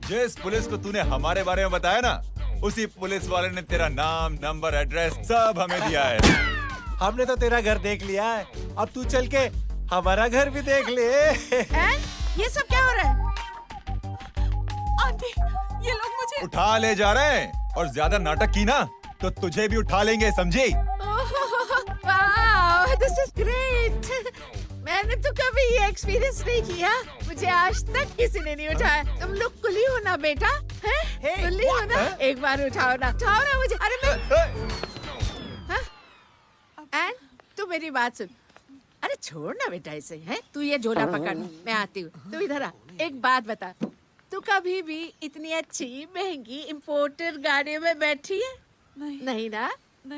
जिस पुलिस को तूने हमारे बारे में बताया ना, उसी पुलिस वाले ने तेरा नाम, नंबर, एड्रेस सब हमें दिया है। हमने तो तेरा घर देख लिया है, अब तू चल के हमारा घर भी देख ले। ये सब क्या हो रहा है? आंटी, ये लोग मुझे उठा ले जा रहे हैं, और ज्यादा नाटक की ना तो तुझे भी उठा लेंगे, समझी? This is great. मैंने तो कभी ये एक्सपीरियंस नहीं किया, मुझे आज तक किसी ने नहीं उठाया। तुम लोग कुली हो ना बेटा, हैं? कुली हो ना? एक बार उठाओ ना मुझे। अरे मैं एंड तू मेरी बात सुन। अरे छोड़ ना बेटा इसे, हैं? तू ये झोला पकड़, मैं आती हूँ। तू इधर आ, एक बात बता, तू कभी भी इतनी अच्छी महंगी इम्पोर्टेड गाड़ी में बैठी है? नहीं ना?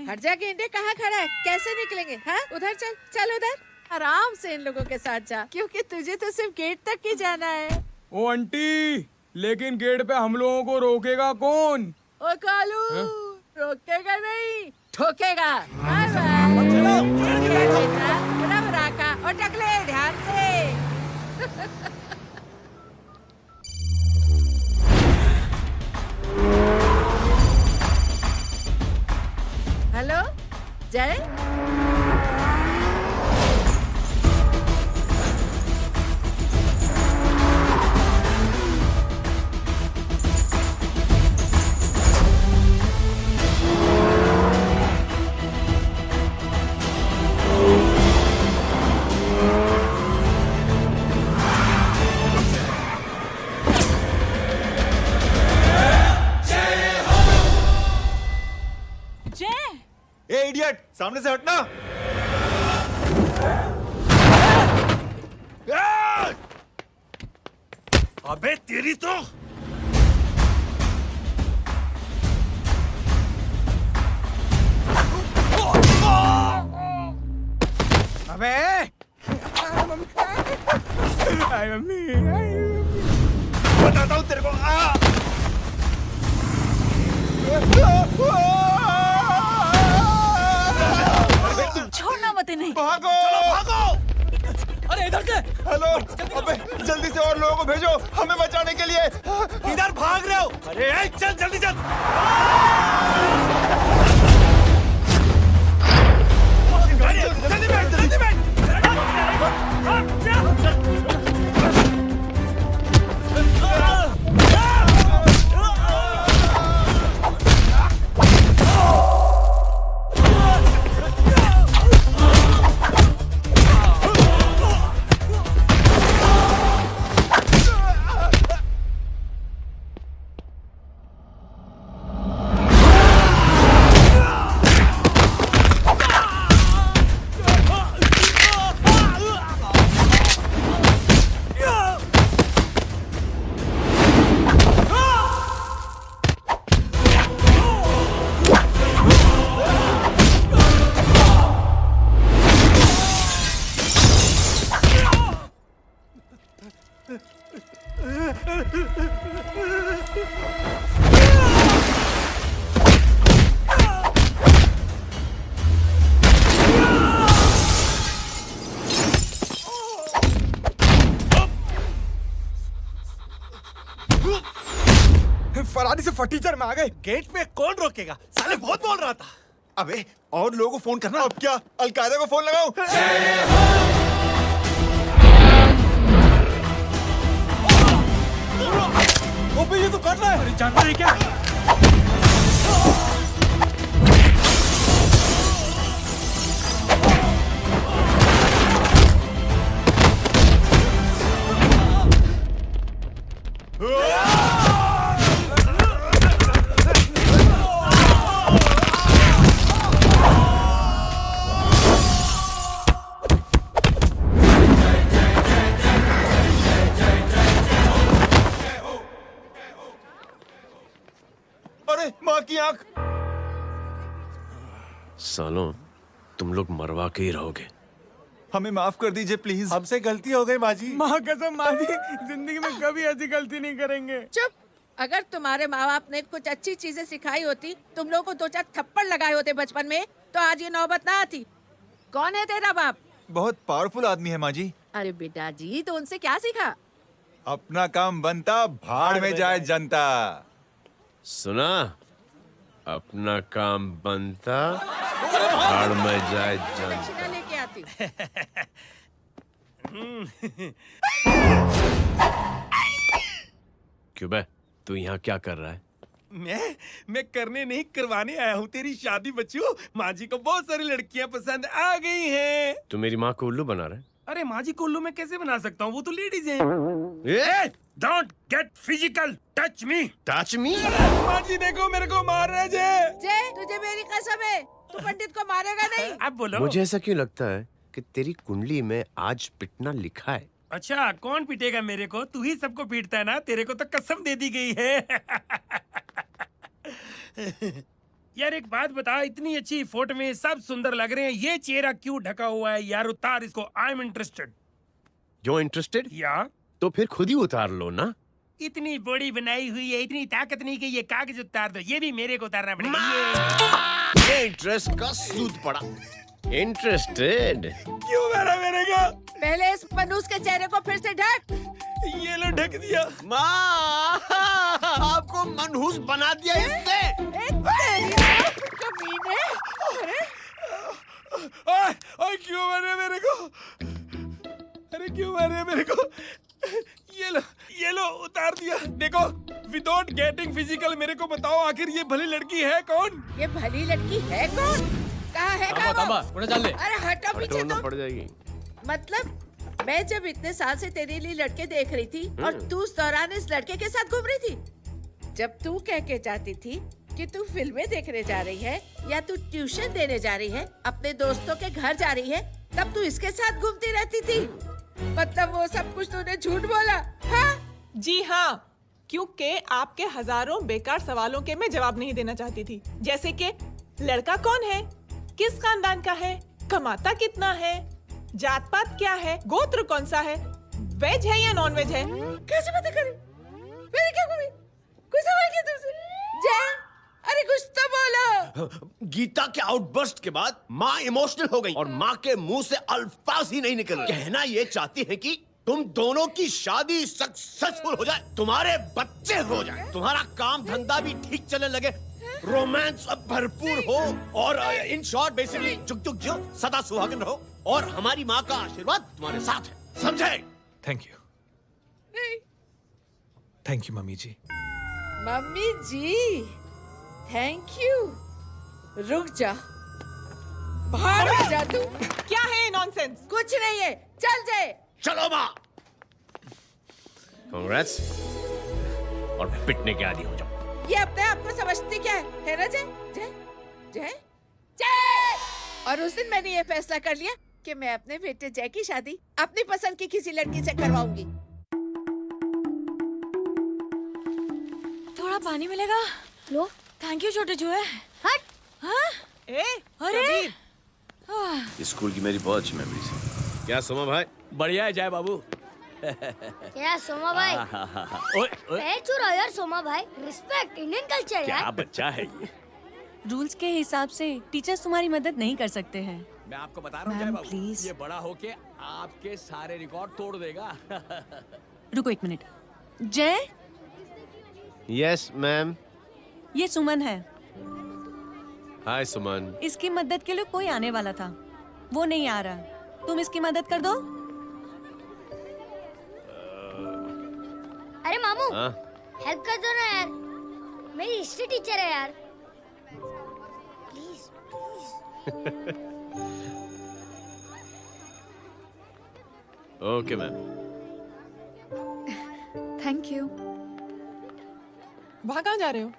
हट जा गेंडे, कहाँ खड़ा है? कैसे निकलेंगे? हाँ, उधर चल, चल उधर, आराम से इन लोगों के साथ जा, क्योंकि तुझे तो सिर्फ गेट तक ही जाना है। ओ आंटी, लेकिन गेट पे हम लोगों को रोकेगा कौन? ओ कालू, रोकेगा नहीं, ठोकेगा। और टकले ध्यान से। हेलो जय, ए इडियट, सामने से हटना। अबे तेरी तो अबे मम्मी, बताता हूँ तेरे को। छोड़ना मत नहीं। भागो, भागो। अरे इधर से। हेलो, अबे जल्दी से और लोगों को भेजो हमें बचाने के लिए। इधर भाग रहे हो? अरे चल जल्दी चल। जल्दी बैठ, जल्दी बैठ। फरारी से फटीचर में आ गए। गेट पे कौन रोकेगा? साले बहुत बोल रहा था। अबे और लोगों को फोन करना। अब क्या अलकायदा को फोन लगाऊं? ओबे ये तो कर रहा है। अरे जानता है क्या? अरे माँ की आंख। सालों, तुम लोग मरवा के ही रहोगे। हमें माफ कर दीजिए प्लीज। हमसे गलती हो गई माजी। माँ कसम माँ जी, जिंदगी में कभी ऐसी गलती नहीं करेंगे। चुप। अगर तुम्हारे माँ बाप ने कुछ अच्छी चीजें सिखाई होती, तुम लोगों को 2-4 थप्पड़ लगाए होते बचपन में, तो आज ये नौबत ना आती। कौन है तेरा बाप? बहुत पावरफुल आदमी है माँ जी। अरे बेटा जी, तो उनसे क्या सीखा? अपना काम बनता, भाड़ में जाए जनता। सुना? अपना काम बनता, भाड़ में जाए जनता। दक्षिणा लेके आती हूँ। क्यों बे? तू यहाँ क्या कर रहा है? मैं करने नहीं करवाने आया हूँ तेरी शादी बच्चू। माँ जी को बहुत सारी लड़कियाँ पसंद आ गई हैं। तू मेरी माँ को उल्लू बना रहा है? अरे माँ जी को उल्लू मैं कैसे बना सकता हूँ, वो तो लेडीज हैं। Don't get physical, touch me. Touch me? माँ जी देखो मेरे को मार रहे जय। जय, तुझे मेरी कसम है, तू पंडित को मारेगा नहीं। आप बोलो। मुझे ऐसा क्यों लगता है कि तेरी कुंडली में आज पिटना लिखा है? अच्छा, कौन पीटेगा मेरे को? तू ही सबको पीटता है ना, तेरे को तो कसम दे दी गई है। यार एक बात बता, इतनी अच्छी फोटो में सब सुंदर लग रहे हैं, ये चेहरा क्यों ढका हुआ है? यार उतार इसको, I am interested. You're interested? या तो फिर खुद ही उतार लो ना। इतनी बॉडी बनाई हुई है, इतनी ताकत नहीं कि ये कागज उतार दो, ये भी मेरे को उतारना पड़ेगा। ये इंटरेस्ट का सूद पड़ा। इंटरेस्टेड? क्यों मारा मेरे को? पहले इस मनूस के चेहरे को फिर से ढक। ये लो ढक दिया। माँ, आपको मनहूस बना दिया इसने। तेरी बात कमीने। अरे ओए क्यों मारे मेरे को? अरे क्यों मारे मेरे को? ये लो उतार दिया। देखो, विदाउट गेटिंग फिजिकल मेरे को बताओ, आखिर ये भली लड़की है कौन? ये भली लड़की है कौन? कहाँ है अरे हटो पीछे तो। पड़ जाएगी। मतलब मैं जब इतने साल से तेरे लिए लड़के देख रही थी और तू उस दौरान इस लड़के के साथ घूम रही थी। जब तू कह के जाती थी कि तू फिल्में देखने जा रही है या तू ट्यूशन देने जा रही है, अपने दोस्तों के घर जा रही है, तब तू इसके साथ घूमती रहती थी। मतलब वो सब कुछ तूने झूठ बोला? हाँ? जी हाँ, क्योंकि आपके हजारों बेकार सवालों के मैं जवाब नहीं देना चाहती थी। जैसे कि लड़का कौन है, किस खानदान का है, कमाता कितना है, जात पात क्या है, गोत्र कौन सा है, वेज है या नॉन वेज है। कैसे पता करें? मैंने क्या कभी कोई सवाल किया तुमसे? जय, अरे कुछ तो बोलो। गीता के आउटबर्स्ट के बाद माँ इमोशनल हो गई और माँ के मुंह से अल्फाज ही नहीं निकल रहे। कहना ये चाहती है कि तुम दोनों की शादी सक्सेसफुल हो जाए, तुम्हारे बच्चे हो जाए, तुम्हारा काम धंधा भी ठीक चलने लगे, रोमांस अब भरपूर हो और इन शॉर्ट बेसिकली जुग जुग जियो, सदा सुहागन रहो और हमारी माँ का आशीर्वाद तुम्हारे साथ है। समझे? Thank you, thank you mummy ji. Mummy ji, thank you. रुक जा, बाहर आ जा तू। क्या है नॉनसेंस? कुछ नहीं है, चल जाए। चलो माँ। कांग्रेस। और पिटने के आदी हो जाओ। ये अपने आप को समझती क्या है ना जय? जय जय जय। और उस दिन मैंने ये फैसला कर लिया कि मैं अपने बेटे जय की शादी अपनी पसंद की किसी लड़की से करवाऊंगी। थोड़ा पानी मिलेगा? लो। थैंक यू छोटे जुए। हट। हाँ? अरे स्कूल की मेरी बहुत अच्छी मेमोरीज है। क्या सोमा भाई? बढ़िया है जय बाबू। क्या सोमा भाई? पैर छुरा यार सोमा भाई, रिस्पेक्ट, इंडियन कल्चर यार। क्या बच्चा है ये? रूल्स के हिसाब से टीचर्स तुम्हारी मदद नहीं कर सकते हैं। मैं आपको बता रहा हूँ जय बाबू, ये बड़ा होके आपके सारे रिकॉर्ड तोड़ देगा। रुको एक मिनट। जय। Yes ma'am. ये सुमन है। हाय सुमन। इसकी मदद के लिए कोई आने वाला था, वो नहीं आ रहा। तुम इसकी मदद कर दो। अरे मामू, हेल्प कर दो ना यार, मेरी हिस्ट्री टीचर है यार। Please please. Okay ma'am. Thank you. वहाँ कहाँ जा रहे हो?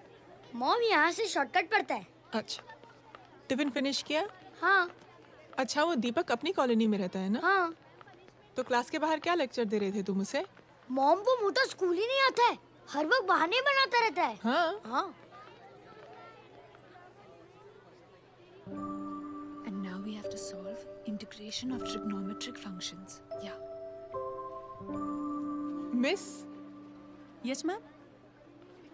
मॉम यहाँ से शॉर्टकट पड़ता है। अच्छा, टिफिन फिनिश किया? हाँ। अच्छा, वो दीपक अपनी कॉलोनी में रहता है ना? हाँ। तो क्लास के बाहर क्या लेक्चर दे रहे थे तुम उसे? मॉम को मोटा स्कूल ही नहीं आता है, हर वक्त बहाने बनाता रहता है। हाँ। हाँ। And now we have to solve integration of trigonometric functions. Yeah. Miss, Yes ma'am.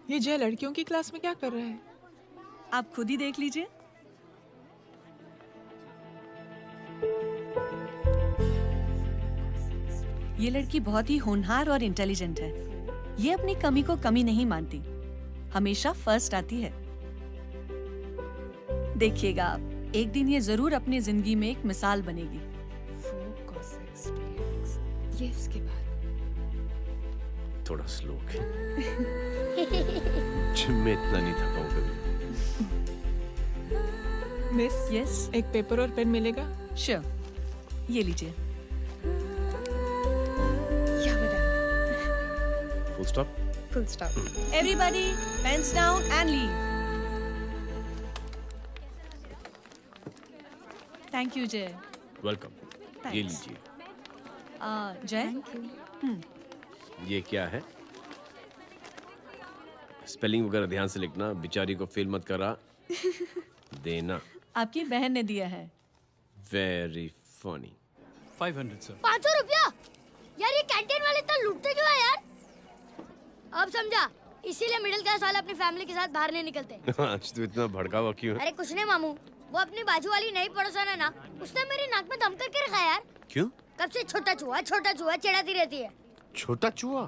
ये जय लड़कियों की क्लास में क्या कर रहा है? आप खुद ही देख लीजिए। ये लड़की बहुत ही होनहार और इंटेलिजेंट है। ये अपनी कमी को कमी नहीं मानती, हमेशा फर्स्ट आती है। देखिएगा आप, एक दिन ये जरूर अपनी जिंदगी में एक मिसाल बनेगी। ये उसके बाद थोड़ा स्लो जिम में इतना नहीं थका हूं कभी। मिस, यस, एक पेपर और पेन मिलेगा? श्योर, ये लीजिए। Full stop. full stop. Everybody, pens down and leave. Thank you, Jay. Welcome. ये Thanks. लीजिए। जय, ये क्या है? स्पेलिंग वगैरह ध्यान से लिखना, बेचारी को फेल मत करा देना। आपकी बहन ने दिया है। Very funny. 500 सर। 500 रुपया? यार ये कैंटीन वाले इतना लूटते क्यों है यार? अब समझा, इसीलिए मिडिल क्लास वाले अपनी फैमिली के साथ बाहर नहीं निकलते। आज तो इतना भड़का हुआ क्यों है? अरे कुछ नहीं मामू, वो अपनी बाजू वाली नई पड़ोसन है ना, उसने मेरी नाक में दम करके रखा है यार। क्यों? कब से छोटा चूहा चिढ़ाती रहती है। छोटा चूहा?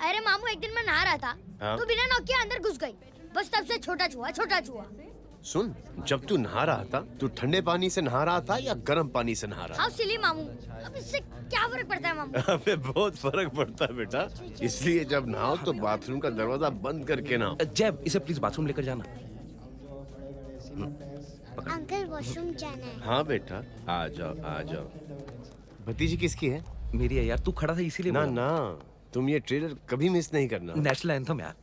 अरे मामू, एक दिन मैं नहा रहा था हाँ? तो बिना नॉक के अंदर घुस गई, बस तब से छोटा चूहा। सुन, जब तू नहा रहा था, तू ठंडे पानी से नहा रहा था या गर्म पानी से नहा रहा था? हाउ सिली मामू, अब इससे क्या फर्क पड़ता है मामू? अबे बहुत फर्क पड़ता है बेटा, इसलिए जब नहाओ तो बाथरूम का दरवाजा बंद करके नहाओ। जैब, इसे प्लीज बाथरूम लेकर जाना। अंकल वॉशरूम जाना है। हाँ बेटा, आ जाओ। भतीजी किसकी है? मेरी है यार, तू खड़ा था इसीलिए ना बोला। ना, तुम ये ट्रेलर कभी मिस नहीं करना। नेशनल एंथम यार।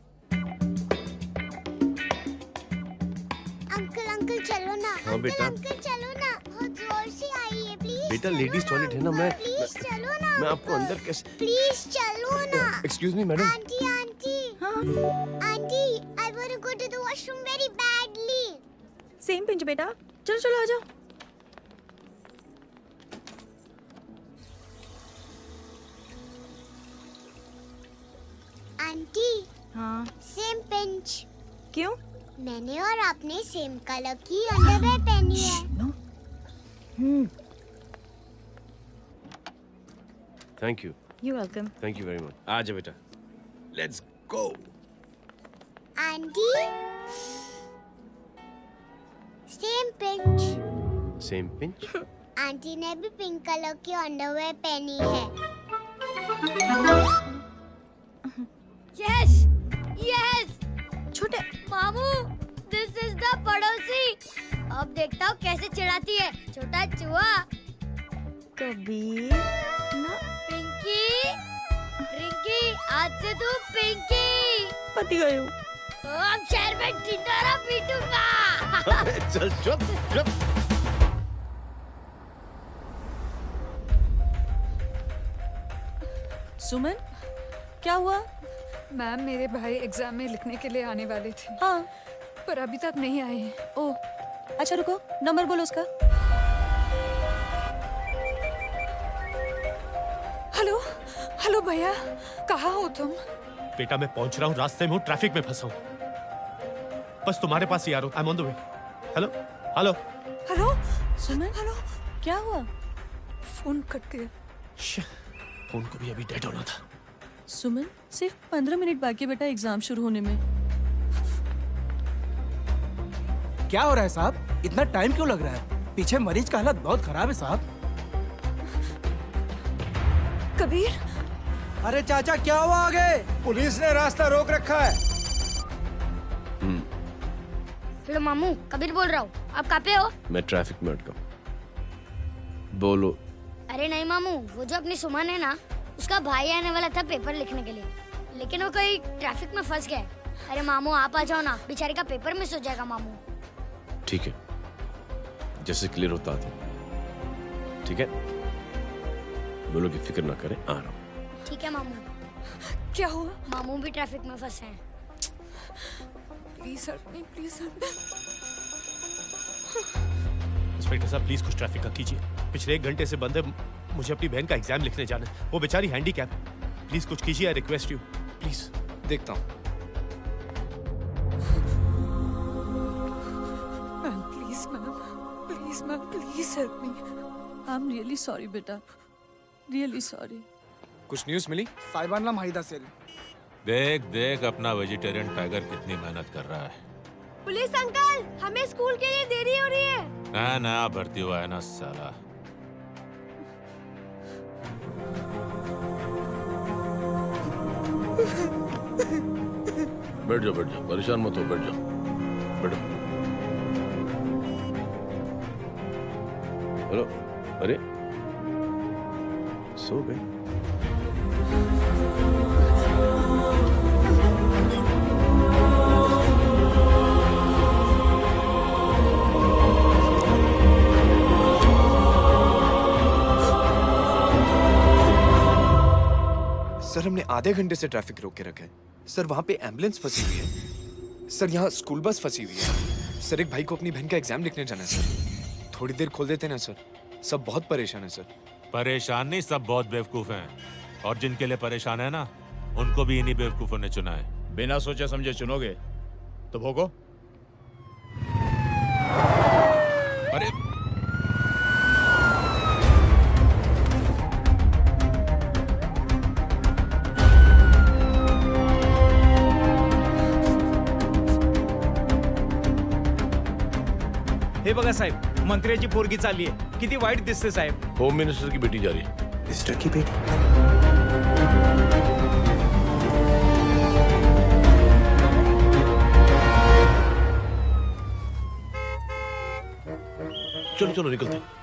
अंकल चलो ना। हाँ बेटा। अंकल चलो ना, बहुत जोर से आई है, प्लीज। बेटा लेडीज टॉयलेट है ना, प्लीज चलो ना। मैं आपको अंदर कैसे? प्लीज चलो ना। Excuse me madam. Aunty I want to go to the washroom very badly. Same pinch बेटा, चलो आ जाओ। आंटी, हाँ, सेम पिंच। क्यों? मैंने और आपने सेम कलर की अंडरवेयर पहनी है। Thank you. You welcome. Thank you very much. आ जाओ बेटा, let's go. Aunty, same pinch. Same pinch? Aunty ने भी पिंक कलर की अंडरवेयर पहनी है। यस छोटे मामू, दिस इज द पड़ोसी। अब देखता हूँ कैसे चिढ़ाती है छोटा चूहा। कबीर ना। रिंकी, आज से तू पिंकी। पति गई हूँ। अब शहर में ढिंढोरा पीटूंगा। चल चुप। सुमन, क्या हुआ? मैम, मेरे भाई एग्जाम में लिखने के लिए आने वाले थे। हाँ, पर अभी तक नहीं आए हैं। ओह, अच्छा रुको, नंबर बोलो उसका। हेलो भैया, कहाँ हो तुम? बेटा मैं पहुंच रहा हूँ, रास्ते में हूँ, ट्रैफिक में फंसा हूँ। बस तुम्हारे पास ही आ रहा हूँ। I am on the way. Hello. Suman, क्या हुआ? फोन कट गया। फोन को भी अभी डेड होना था। सुमन, सिर्फ 15 मिनट बाकी बेटा एग्जाम शुरू होने में। क्या हो रहा है साहब? इतना टाइम क्यों लग रहा है? पीछे मरीज का हालत बहुत खराब है साहब। कबीर, अरे चाचा क्या हुआ आगे? पुलिस ने रास्ता रोक रखा है। हेलो मामू, कबीर बोल रहा हूँ। आप कहाँ पे हो? मैं ट्रैफिक में अटका हूँ। बोलो। अरे नहीं मामू, वो जो अपनी सुमन है ना, उसका भाई आने वाला था पेपर लिखने के लिए, लेकिन वो कहीं ट्रैफिक में फंस गया। अरे मामू आप आ जाओ ना, बेचारी का पेपर मिस हो जाएगा मामू। ठीक है, जैसे क्लियर होता था। ठीक है, बोलो कि फिक्र ना करें, आ रहा हूँ। ठीक है मामू। क्या हुआ? मामू भी ट्रैफिक में फंसे हैं। Please help me, please help. Inspector साहब प्लीज कुछ ट्रैफिक का कीजिए। पिछले 1 घंटे से बंद है, मुझे अपनी बहन का एग्जाम लिखने जाना है। वो बेचारी हैंडीकैप है। प्लीज कुछ कीजिए, आई रिक्वेस्ट यू प्लीज। देखता हूँ। Ma'am, please help me. I am really sorry बेटा, रियली सॉरी। कुछ न्यूज़ मिली? साइबाना माहिदा सेल। देख देख अपना वेजिटेरियन टाइगर कितनी मेहनत कर रहा है। पुलिस अंकल, हमें स्कूल के लिए देरी हो रही है। नया भर्ती हुआ है ना साला। बैठ जाओ, परेशान मत हो, बैठ जाओ, बैठो। हेलो, अरे सो गए? सर हमने आधे घंटे से ट्रैफिक रोक के रखा है। सर वहाँ पे एम्बुलेंस फंसी हुई है। सर यहाँ स्कूल बस फंसी हुई है। सर एक भाई को अपनी बहन का एग्जाम लिखने जाना है सर। थोड़ी देर खोल देते ना सर। सब बहुत परेशान है सर। परेशान नहीं, सब बहुत बेवकूफ हैं। और जिनके लिए परेशान है ना, उनको भी इन्हीं बेवकूफों ने चुना है। बिना सोचे समझे चुनोगे तो भोगो। अरे हे बघा साहेब, मंत्र्याची पोरगी चालली आहे. किती वाईट दिसते साहेब. होम मिनिस्टर की बेटी जा रही है। मिनिस्टर की बेटी? चलो चलो निकलते हैं।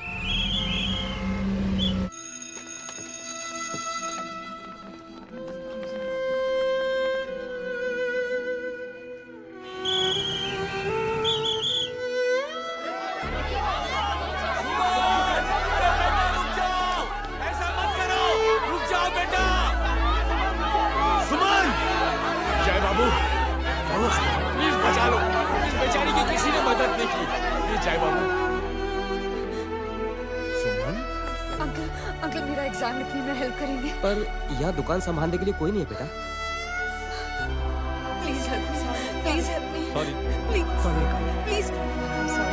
पर यहाँ दुकान संभालने के लिए कोई नहीं है बेटा। Please help me. Please help me. Sorry. Please. Sorry. Please. I'm sorry.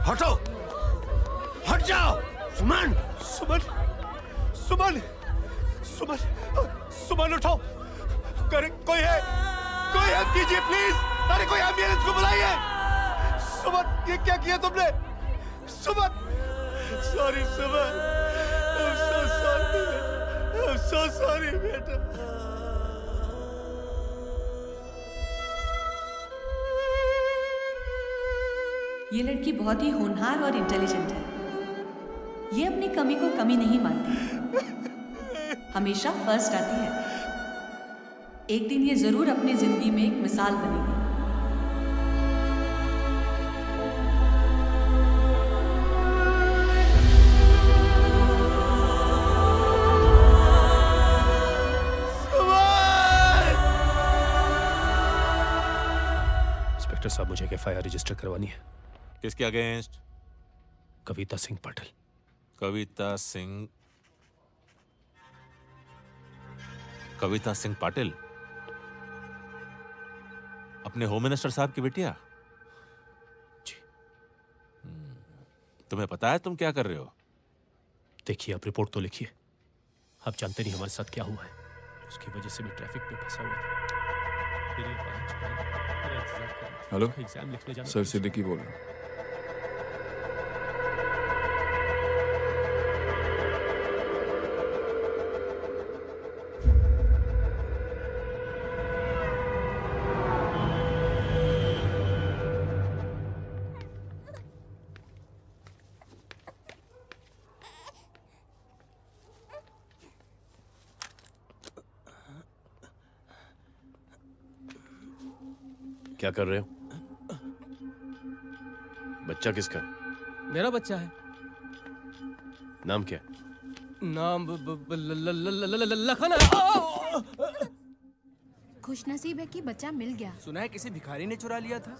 हटो, हट जाओ। सुमन, सुमन, सुमन, सुमन, सुमन उठो। कोई है, कोई हेल्प कीजिए प्लीज। अरे कोई एम्बुलेंस को बुलाइए। सुमन, ये क्या किया तुमने? Suman, sorry Suman, I'm so sorry, I'm so sorry बेटा। ये लड़की बहुत ही होनहार और इंटेलिजेंट है। ये अपनी कमी को कमी नहीं मानती, हमेशा फर्स्ट आती है। एक दिन ये जरूर अपनी जिंदगी में एक मिसाल बनेगी। इंस्पेक्टर साहब, मुझे एक एफआईआर रजिस्टर करवानी है। किसके अगेंस्ट? कविता सिंह पाटिल। कविता सिंह पाटिल अपने होम मिनिस्टर साहब की बेटिया? जी। तुम्हें पता है तुम क्या कर रहे हो? देखिए, आप रिपोर्ट तो लिखिए। आप जानते नहीं हमारे साथ क्या हुआ है। उसकी वजह से मैं ट्रैफिक में फंसा हुआ था। हेलो एग्जाम लिखने जाना। सर सिद्दीकी बोल रहा हूँ। क्या कर रहे हो? बच्चा किसका है? मेरा बच्चा है। नाम क्या? नाम लखन। खुशनसीब है कि बच्चा मिल गया। सुना है किसी भिखारी ने चुरा लिया था।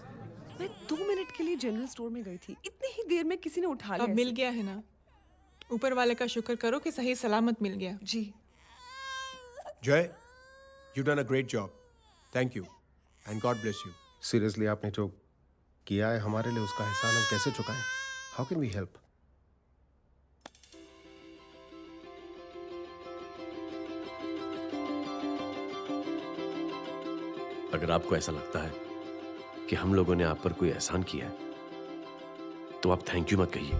मैं 2 मिनट के लिए जनरल स्टोर में गई थी, इतनी ही देर में किसी ने उठा लिया। अब मिल गया है ना, ऊपर वाले का शुक्र करो कि सही सलामत मिल गया। जी जय, you done a great job, thank you and God bless you. Seriously आपने जो किया है हमारे लिए, उसका एहसान हम कैसे चुकाएं? How can we help? अगर आपको ऐसा लगता है कि हम लोगों ने आप पर कोई एहसान किया है, तो आप थैंक यू मत कहिए।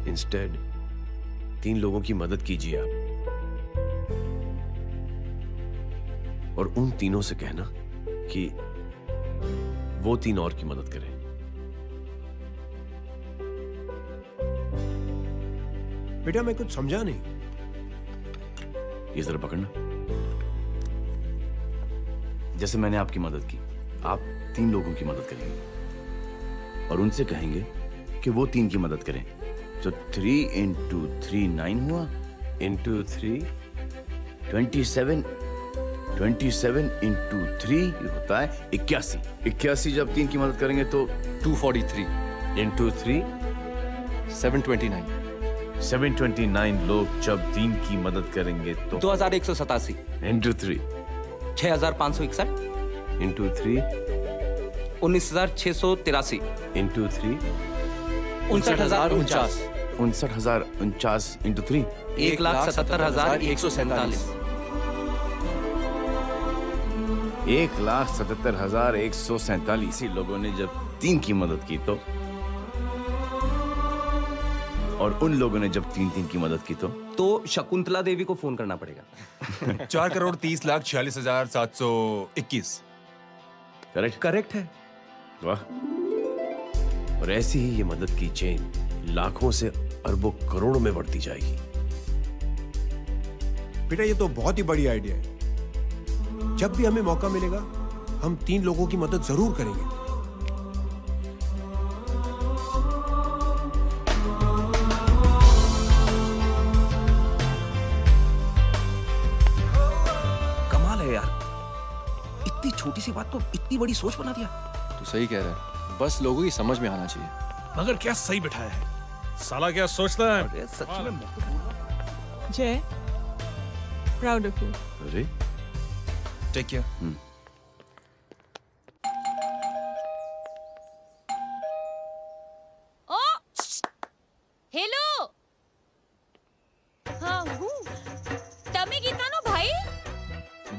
इंस्टेड 3 लोगों की मदद कीजिए आप, और उन तीनों से कहना कि वो 3 और की मदद करें। बेटा मैं कुछ समझा नहीं। ये जरा पकड़ना। जैसे मैंने आपकी मदद की, आप 3 लोगों की मदद करेंगे और उनसे कहेंगे कि वो 3 की मदद करें। तो 3 into 3 9 हुआ, into 3 27, 27 into 3 होता है 81। 81 जब 3 की मदद करेंगे तो 243 into 3 729। 729 लोग जब 3 की मदद करेंगे तो 2187 into 3 6561 into 3 19683 into 3 59049 59049 into 3 1,77,147 1,77,147 लोगों ने जब 3 की मदद की तो, और उन लोगों ने जब 3 की मदद की तो शकुंतला देवी को फोन करना पड़ेगा। 4,30,46,721। करेक्ट है। वाह। और ऐसी ही ये मदद की चेन लाखों से अरबों करोड़ों में बढ़ती जाएगी। बेटा ये तो बहुत ही बड़ी आइडिया है। जब भी हमें मौका मिलेगा हम 3 लोगों की मदद जरूर करेंगे। कमाल है यार, इतनी छोटी सी बात को इतनी बड़ी सोच बना दिया। तू सही कह रहा है, बस लोगों की समझ में आना चाहिए। मगर क्या सही बिठाया है, साला क्या सोचता है। अरे सच में जय, प्राउड ऑफ यू। अरे टेक केयर। ओ हेलो, हाँ हूँ तमे गीता नो भाई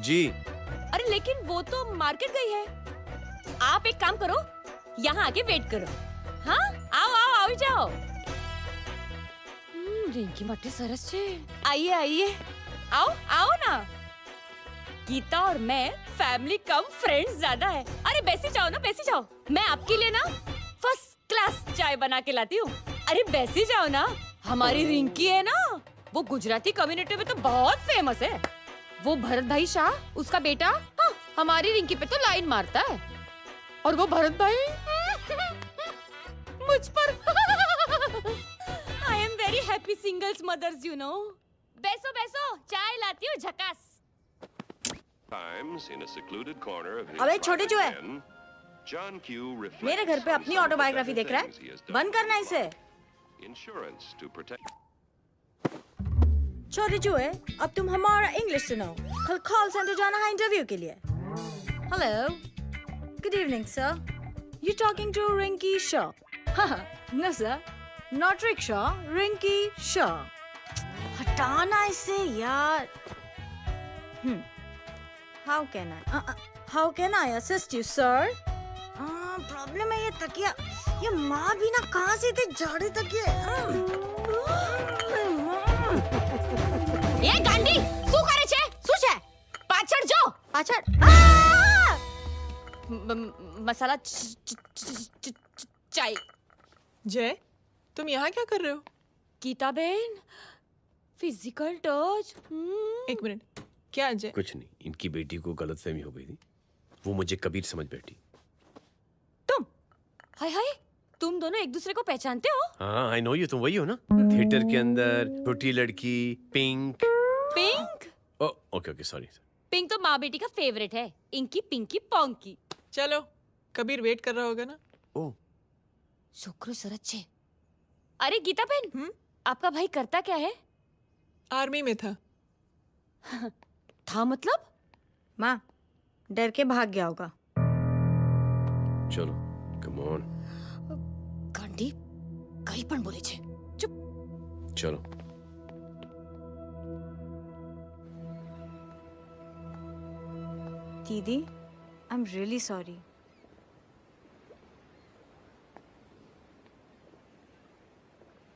जी। अरे लेकिन वो तो मार्केट गई है। आप एक काम करो, यहाँ आके वेट करो। हाँ आओ आओ आओ जाओ। रिंकी मटे सरस छे। आइए आइए, आओ आओ ना। गीता और मैं फैमिली कम फ्रेंड्स ज्यादा है। अरे बैसी जाओ ना, बैसी जाओ। मैं आपके लिए ना फर्स्ट क्लास चाय बना के लाती हूँ। अरे बैसी जाओ ना। हमारी रिंकी है ना, वो गुजराती कम्युनिटी में तो बहुत फेमस है। वो भरत भाई शाह, उसका बेटा, हाँ, हमारी रिंकी पे तो लाइन मारता है। और वो भरत भाई मुझ पर I am very happy singles mothers you know. बैसो बैसो, चाय लाती हूँ झकास। अबे छोटे जो है, मेरे घर पे अपनी ऑटोबायोग्राफी देख रहा है, बंद करना इसे। छोटे चूहे, अब तुम हमारा इंग्लिश सुनो। कल कॉल सेंटर जाना है इंटरव्यू के लिए। Hello, good evening sir, you talking to Rinki Shaw? No sir, not rickshaw, Rinki Shaw. हटाना इसे यार। How can I assist you sir? Problem है ये तकिया, ये माँ भी ना कहाँ से थे झाड़े तकिए। ये गांडी શું કરે છે? શું છે? પાછળ જો, પાછળ। मसाला चाय। जय, तुम यहाँ क्या कर रहे हो? गीता बहन, फिजिकल टच। एक मिनट, क्या जय? कुछ नहीं, इनकी बेटी को गलतफहमी हो गई थी वो मुझे कबीर समझ बैठी। हाय हाय, तुम दोनों एक दूसरे को पहचानते हो? हाँ, आई नो यू, तुम वही हो ना? थिएटर के अंदर छोटी लड़की pink. Pink? Okay okay, sorry. Pink तो माँ बेटी का फेवरेट है। Inky pinky ponky. चलो, कबीर वेट कर रहा होगा ना? ओ शुक्र सरच्चे। अरे गीता बहन, आपका भाई करता क्या है? आर्मी में था। था मतलब? माँ, डर के भाग गया होगा। चलो, कम ऑन। गांडी, कहीं पण बोले छे। चुप। चलो। दीदी, I am really sorry.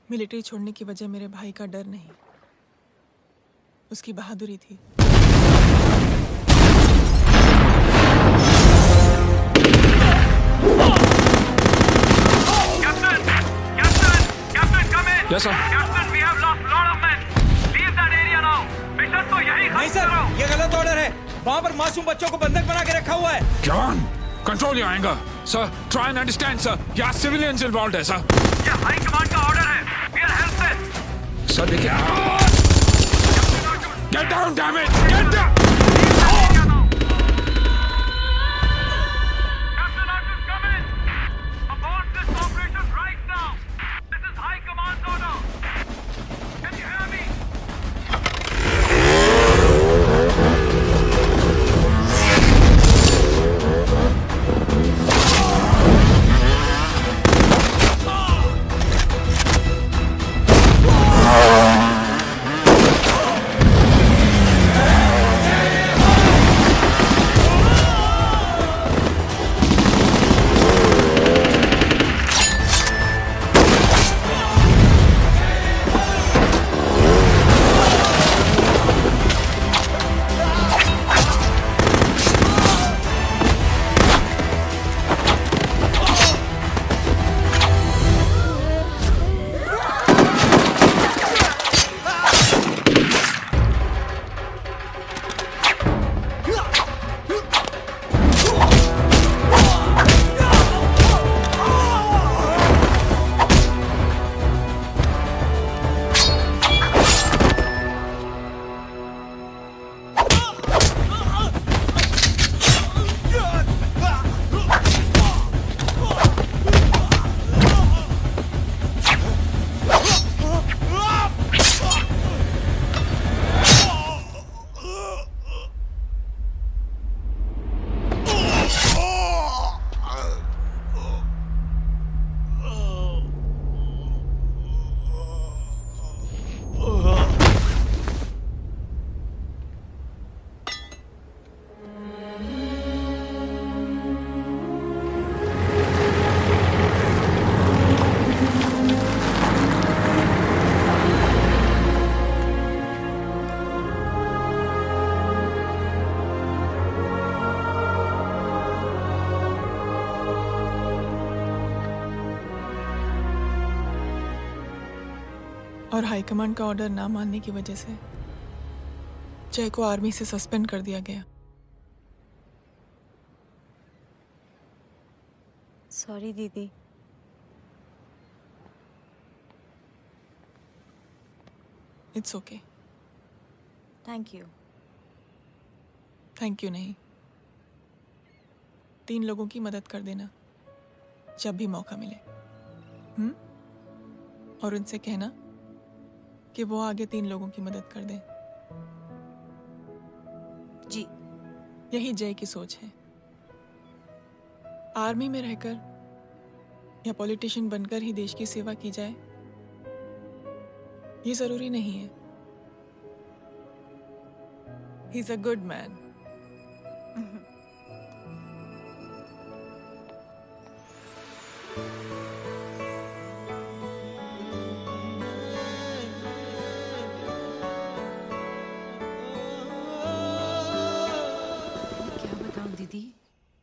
Military छोड़ने की वजह मेरे भाई का डर नहीं, उसकी बहादुरी थी। Yes, sir. Captain, we have lost lot of men. Leave that area now. Mission तो यही नहीं सर, ये गलत ऑर्डर है। वहाँ पर मासूम बच्चों को बंधक बना के रखा हुआ है। John, control your anger. Sir, try and understand, sir. यहाँ civilians involved है, sir. ये हाई कमांड का ऑर्डर है। We are helpless. Sir, देखिए। Get down, damn it! Get down! और हाईकमांड का ऑर्डर ना मानने की वजह से जय को आर्मी से सस्पेंड कर दिया गया। सॉरी दीदी। It's okay. Thank you. Thank you नहीं, 3 लोगों की मदद कर देना जब भी मौका मिले। और उनसे कहना कि वो आगे 3 लोगों की मदद कर दें। जी। यही जय की सोच है। आर्मी में रहकर या पॉलिटिशियन बनकर ही देश की सेवा की जाए, ये जरूरी नहीं है। He is a good man.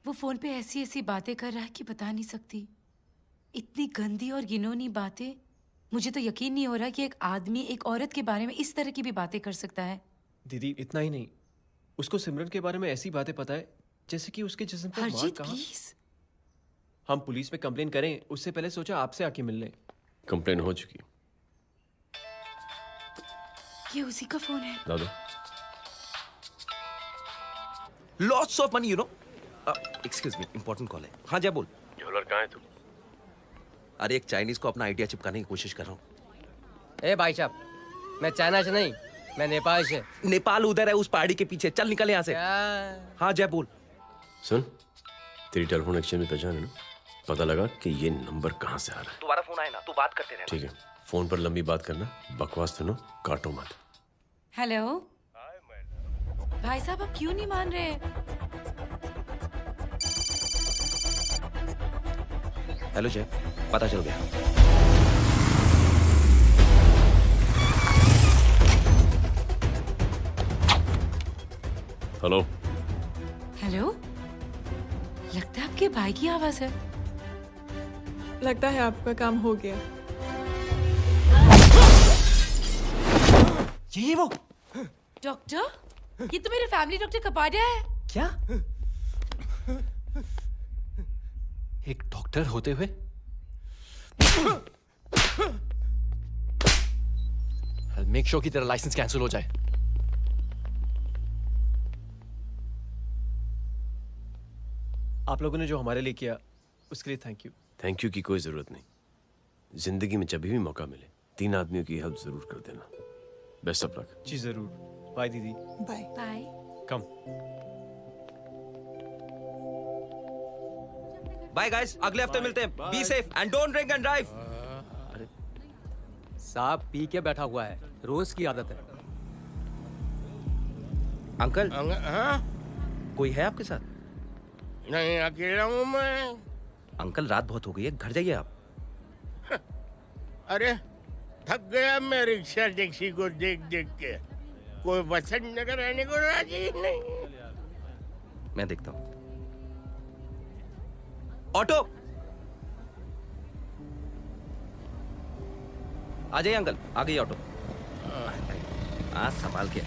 वो फोन पे ऐसी ऐसी बातें कर रहा है कि बता नहीं सकती। इतनी गंदी और घिनौनी बातें। मुझे तो यकीन नहीं हो रहा कि एक आदमी एक औरत के बारे में इस तरह की भी बातें कर सकता है। दीदी इतना ही नहीं, उसको सिमरन के बारे में ऐसी बातें पता है जैसे कि उसके जिस्म पर मार हरजीत कहाँ? प्लीज। हम पुलिस में कंप्लेन करें उससे पहले सोचा आपसे आके मिल लें। कंप्लेन हो चुकी। ये उसी का फोन है। ला दो। Lots of money you know. Excuse me, important call है। हाँ जय बोल। ज्वेलर कहाँ है तू? अरे एक चाइनीज को अपना आइडिया चिपकाने की कोशिश कर रहा हूँ। ए भाई साहब, मैं चाइना से नहीं, मैं नेपाल से। नेपाल उधर है उस पहाड़ी के पीछे, चल निकल यहाँ से। हाँ जय बोल। सुन, तेरी टेलीफोन एक्सचेंज में पहचान है ना? पता लगा कि ये नंबर कहाँ से आ रहा है। दोबारा फोन आए ना तो बात करते रहना। ठीक है, फोन पर लंबी बात करना, बकवास सुनो, काटो मत। हेलो भाई साहब, आप क्यों नहीं मान रहे? हेलो जय, पता चल गया। हेलो हेलो, लगता है आपके भाई की आवाज है। लगता है आपका काम हो गया। ये वो डॉक्टर, ये तो मेरे फैमिली डॉक्टर कपाडिया है। क्या? एक डॉक्टर होते हुए? मेक श्योर कि तेरा लाइसेंस कैंसिल हो जाए। आप लोगों ने जो हमारे लिए किया उसके लिए थैंक यू। थैंक यू की कोई जरूरत नहीं। जिंदगी में जब भी मौका मिले 3 आदमियों की हेल्प जरूर कर देना। Best of luck. जी जरूर। बाय दीदी। Bye bye. Come. Bye guys, अगले हफ्ते मिलते हैं। Be safe and don't drink and drive. साहब पी के बैठा हुआ है, रोज की आदत है। अंकल हाँ? कोई है आपके साथ? नहीं, अकेला हूँ मैं। अंकल रात बहुत हो गई है, घर जाइए आप। अरे थक गया मैं रिक्शा टैक्सी को देख देख के। कोई वसंत नगर रहने को राजी नहीं। मैं देखता हूँ। ऑटो आ जाइए अंकल, आ गई ऑटो। आज संभाल के।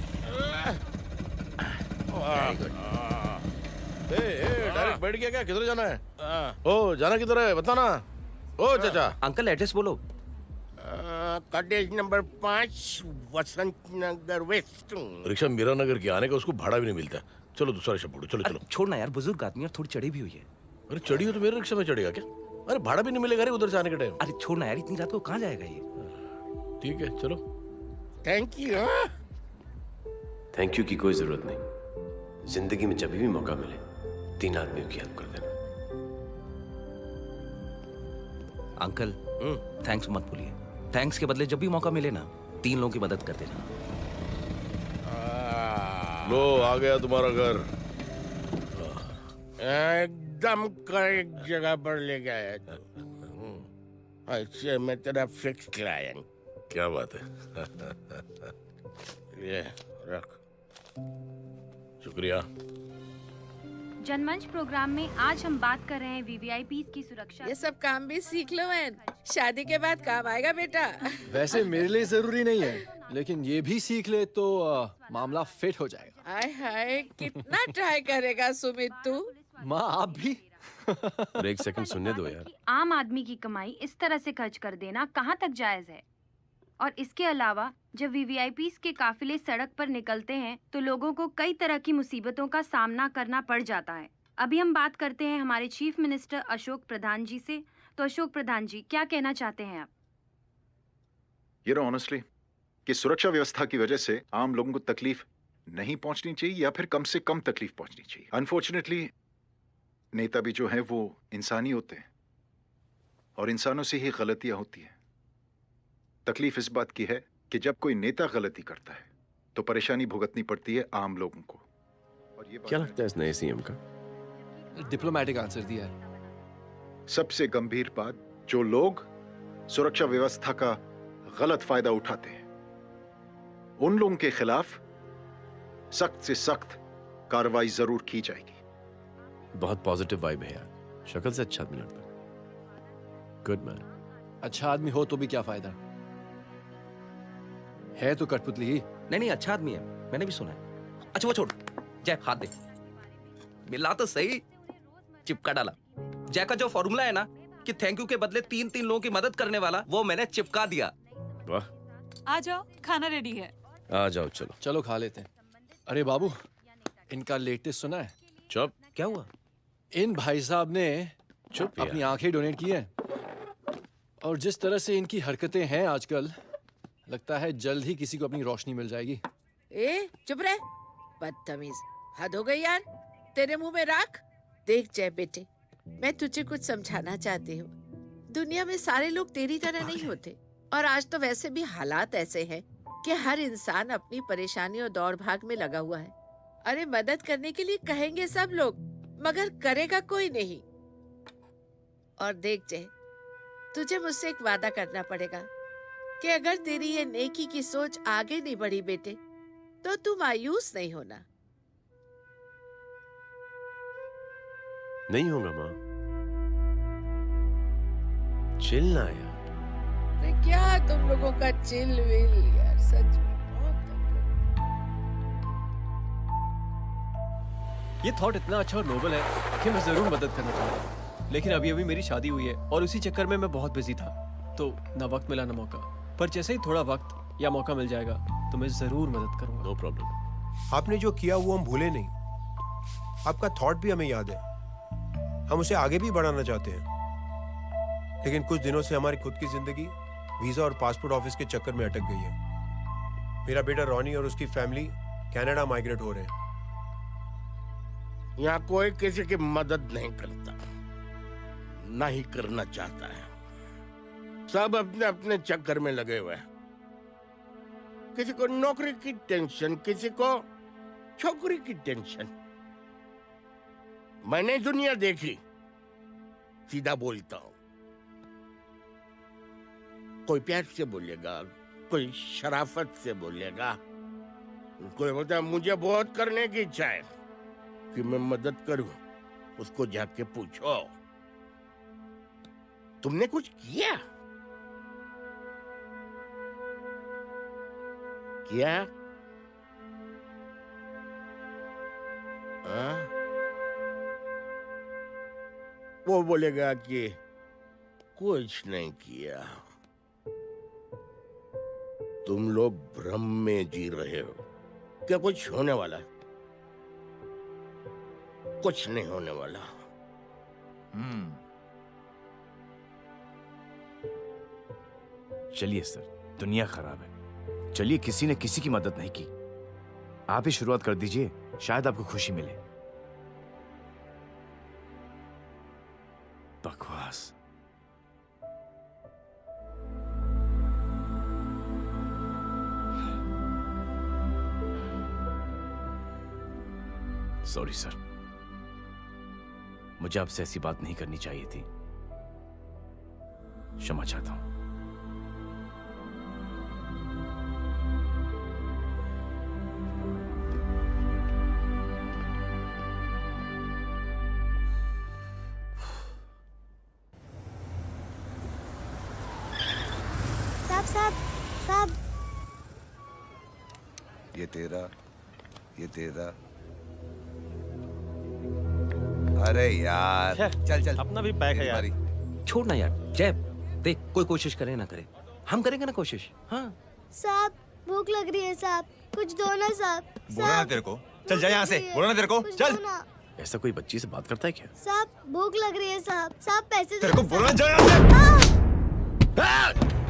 Very good. डायरेक्ट बैठ गया क्या? किधर जाना है? ओ जाना किधर है बताना। ओ चाचा। अंकल एड्रेस बोलो। कॉटेज नंबर 5 वसंत नगर वेस्ट। रिक्शा मीरा नगर की आने का उसको भाड़ा भी नहीं मिलता। चलो दूसरा रिक्शा पकड़ो। चलो चलो। छोड़ना यार, बुजुर्ग आदमी और थोड़ी चढ़ी भी हुई है। अरे चढ़ी हो तो मेरे रिक्शा में चढ़ेगा क्या? अरे भाड़ा भी नहीं मिलेगा रे उधर से आने के टाइम। अरे छोड़ना यार, इतनी रात को कहाँ जाएगा ये? ठीक है चलो। Thank you. थैंक यू की कोई जरूरत नहीं। जिंदगी में जब भी मौका मिले 3 आदमियों की हेल्प कर देना। अंकल थैंक्स मत भूलिए। थैंक्स के बदले जब भी मौका मिले ना 3 लोगों की मदद कर देना। लो आ गया तुम्हारा घर। एकदम करेक्ट जगह पर ले गया तू। अच्छा मैं तेरा फिक्स क्लाइंट। क्या बात है। ये रख। शुक्रिया। जनमंच प्रोग्राम में आज हम बात कर रहे हैं वीवीआईपीज़ की सुरक्षा। ये सब काम भी सीख लो मैन, शादी के बाद काम आएगा बेटा। वैसे मेरे लिए जरूरी नहीं है, लेकिन ये भी सीख ले तो मामला फिट हो जाएगा। हाय हाय, कितना ट्राई करेगा सुमित तू? माँ आप भी। और एक सेकंड सुनने दो यार। आम आदमी की कमाई इस तरह से खर्च कर देना कहाँ तक जायज है? और इसके अलावा जब वीवीआईपीज़ के काफिले सड़क पर निकलते हैं तो लोगों को कई तरह की मुसीबतों का सामना करना पड़ जाता है। अभी हम बात करते हैं हमारे चीफ मिनिस्टर अशोक प्रधान जी से। तो अशोक प्रधान जी, क्या कहना चाहते हैं आप? ये ऑनेस्टली कि सुरक्षा व्यवस्था की वजह से आम लोगों को तकलीफ नहीं पहुंचनी चाहिए या फिर कम से कम तकलीफ पहुंचनी चाहिए। अनफॉर्चुनेटली नेता भी जो है वो इंसानी होते हैं और इंसानों से ही गलतियां होती हैं। तकलीफ इस बात की है कि जब कोई नेता गलती करता है तो परेशानी भुगतनी पड़ती है आम लोगों को। और ये क्या लगता है इस नए सीएम का? डिप्लोमेटिक आंसर दिया है। सबसे गंभीर बात, जो लोग सुरक्षा व्यवस्था का गलत फायदा उठाते हैं उन लोगों के खिलाफ सख्त से सख्त कार्रवाई जरूर की जाएगी। बहुत पॉजिटिव वाइब है यार। शक्ल से अच्छा आदमी लगता है। Good man. अच्छा आदमी हो तो भी क्या फायदा है तो कठपुतली ही। नहीं अच्छा आदमी है, मैंने भी सुना है। अच्छा वो छोड़, जय हाथ दे। मिला तो सही, चिपका डाला। जय का जो फॉर्मूला है ना कि थैंक यू के बदले 3 लोगों की मदद करने वाला, वो मैंने चिपका दिया। वाह, आ जाओ, खाना रेडी है। आ जाओ, चलो चलो खा लेते हैं। अरे बाबू, इनका लेटेस्ट सुना है? चुप। क्या हुआ? इन भाई साहब ने चुप अपनी आंखें डोनेट की है, और जिस तरह से इनकी हरकतें हैं आजकल, लगता है जल्द ही किसी को अपनी रोशनी मिल जाएगी। ए चुप रहे, बदतमीज, हद हो गई यार। तेरे मुंह में राख। देख जय बेटे, मैं तुझे कुछ समझाना चाहती हूँ। दुनिया में सारे लोग तेरी तरह नहीं होते, और आज तो वैसे भी हालात ऐसे हैं कि हर इंसान अपनी परेशानी और दौड़ भाग में लगा हुआ है। अरे मदद करने के लिए कहेंगे सब लोग, मगर करेगा कोई नहीं। और देख जय, तुझे मुझसे एक वादा करना पड़ेगा कि अगर तेरी ये नेकी की सोच आगे नहीं बढ़ी बेटे, तो तू मायूस नहीं होना। नहीं होगा माँ, चिल ना यार। अरे क्या तुम लोगों का चिल विल यार, सच में ये थॉट इतना अच्छा और नोबल है कि मैं जरूर मदद करना चाहूंगा, लेकिन अभी अभी मेरी शादी हुई है और उसी चक्कर में मैं बहुत बिजी था, तो ना वक्त मिला ना मौका। पर जैसे ही थोड़ा वक्त या मौका मिल जाएगा तो मैं जरूर मदद करूंगा। No problem. आपने जो किया वो हम भूले नहीं, आपका थॉट भी हमें याद है, हम उसे आगे भी बढ़ाना चाहते हैं, लेकिन कुछ दिनों से हमारी खुद की जिंदगी वीजा और पासपोर्ट ऑफिस के चक्कर में अटक गई है। मेरा बेटा रॉनी और उसकी फैमिली कनाडा माइग्रेट हो रहे हैं। यहाँ कोई किसी की मदद नहीं करता, ना ही करना चाहता है। सब अपने अपने चक्कर में लगे हुए हैं। किसी को नौकरी की टेंशन, किसी को छोकरी की टेंशन। मैंने दुनिया देखी, सीधा बोलता हूं। कोई प्यार से बोलेगा, कोई शराफत से बोलेगा, कोई बोलता है मुझे बहुत करने की इच्छा है कि मैं मदद करूं। उसको जाके पूछो, तुमने कुछ किया? किया? वो बोलेगा कि कुछ नहीं किया। तुम लोग भ्रम में जी रहे हो क्या कुछ होने वाला है? कुछ नहीं होने वाला। चलिए सर, दुनिया खराब है, चलिए किसी ने किसी की मदद नहीं की, आप ही शुरुआत कर दीजिए, शायद आपको खुशी मिले। बकवास। सॉरी सर, मुझे आपसे ऐसी बात नहीं करनी चाहिए थी, क्षमा चाहता हूं। साहब, ये तेरा। अरे यार, चल अपना भी पैक है यार। छोड़ ना यार, जय देख, कोई कोशिश करे ना करे, हम करेंगे ना कोशिश। हाँ साहब, भूख लग रही है साहब, कुछ दो ना साहब। बोला ना तेरे को, चल जा यहाँ से, बोला ना तेरे को, चल। ऐसा कोई बच्ची से बात करता है क्या? साहब, भूख लग रही है साहब, साहब पैसे तेरे को बोला जा यहाँ से।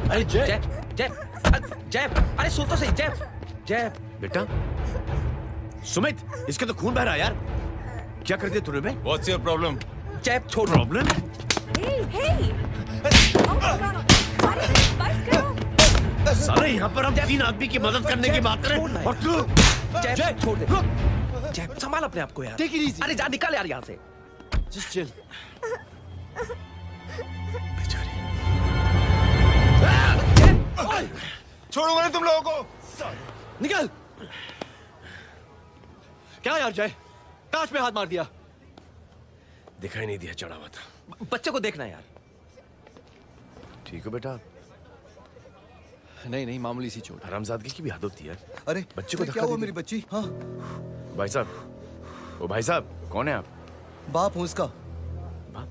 अरे जय जय जय, अरे सुन तो सही जय। बेटा सुमित, इसके तो खून बह रहा है यार, क्या कर दिया तूने बे? What's your problem? जय छोड़। प्रॉब्लम? सारे यहाँ पर हम 3 आदमी की मदद करने की बात करें और तू जय छोड़ दे। जय संभाल अपने आप को यार। Take it easy. अरे जा, निकल यार यहाँ से। Just chill. छोड़ूंगा नहीं तुम लोगों को। निकल। क्या यार जय, कांच में हाथ मार दिया। दिखाई नहीं दिया, चढ़ा हुआ था। बच्चे को देखना यार। ठीक हो बेटा? नहीं मामूली सी चोट। हरामजादगी की भी हद होती है। अरे बच्चे को क्या हुआ मेरी बच्ची? हाँ भाई साहब, ओ भाई साहब, कौन है आप? बाप हूँ उसका। बाप?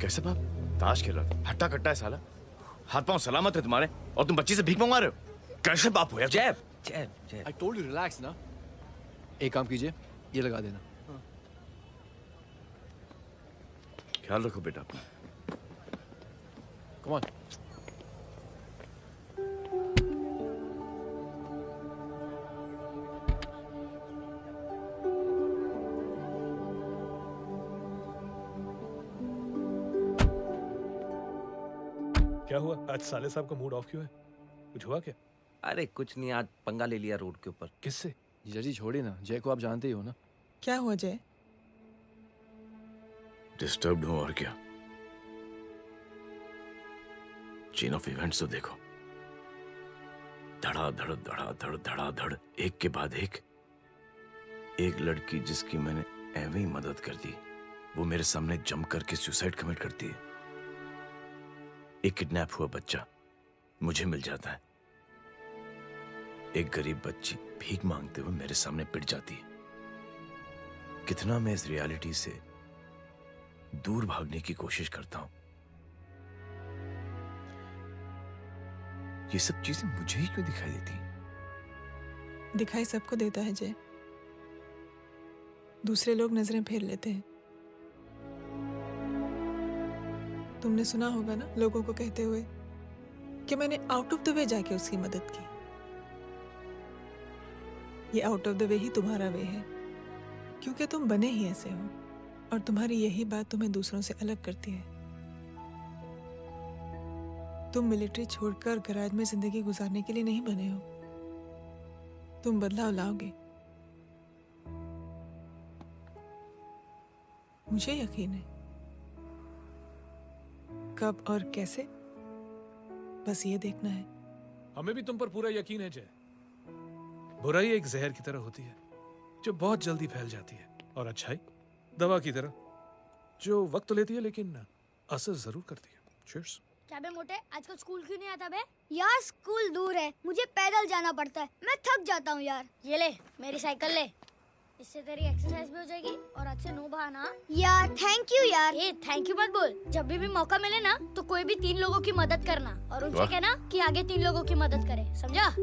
कैसे बाप? ताश खेल रहा था, हट्टा कट्टा है साला। हाथ पांव सलामत है तुम्हारे और तुम बच्ची से भीख मंगवा रहे हो? कैसे बाप हो यार? जैब जैब जैब। I told you relax ना। एक काम कीजिए, ये लगा देना। ख्याल रखो बेटा अपना। Come on। क्या हुआ आज साले साहब का मूड ऑफ क्यों है? कुछ हुआ क्या? अरे कुछ नहीं, आज पंगा ले लिया रोड के ऊपर। किससे? जीजा जी छोड़िए ना, जय को आप जानते ही हो ना। क्या हुआ जय? डिस्टर्ब्ड हूं और क्या। चेन ऑफ इवेंट्स तो देखो, धड़ाधड़ धड़ाधड़ धड़ाधड़, एक के बाद एक लड़की जिसकी मैंने एवं ही मदद कर दी, वो मेरे सामने जंप करके सुसाइड कमिट करती है। एक किडनैप हुआ बच्चा मुझे मिल जाता है। एक गरीब बच्ची भीख मांगते हुए मेरे सामने पिट जाती है। कितना मैं इस रियलिटी से दूर भागने की कोशिश करता हूं। ये सब चीजें मुझे ही क्यों दिखाई देती? दिखाई सबको देता है जय, दूसरे लोग नजरें फेर लेते हैं। तुमने सुना होगा ना लोगों को कहते हुए कि मैंने आउट ऑफ द वे जाके उसकी मदद की। ये आउट ऑफ द वे ही तुम्हारा वे है, क्योंकि तुम बने ही ऐसे हो और तुम्हारी यही बात तुम्हें दूसरों से अलग करती है। तुम मिलिट्री छोड़कर गैराज में जिंदगी गुजारने के लिए नहीं बने हो। तुम बदलाव लाओगे, मुझे यकीन है। कब और कैसे, बस ये देखना है। हमें भी तुम पर पूरा यकीन है जय। बुराई एक जहर की तरह होती है जो बहुत जल्दी फैल जाती है, और अच्छाई दवा की तरह जो वक्त लेती है लेकिन असर जरूर करती है। चीयर्स। क्या बे मोटे, आजकल स्कूल क्यों नहीं आता बे? यार स्कूल दूर है, मुझे पैदल जाना पड़ता है, मैं थक जाता हूँ यार। ये ले मेरी साइकिल ले, इससे तेरी एक्सरसाइज भी हो जाएगी और आज से नो बहाना। यार थैंक यू यार। ए थैंक यू मत बोल, जब भी मौका मिले ना तो कोई भी 3 लोगों की मदद करना और उनसे कहना कि आगे 3 लोगों की मदद करे, समझा?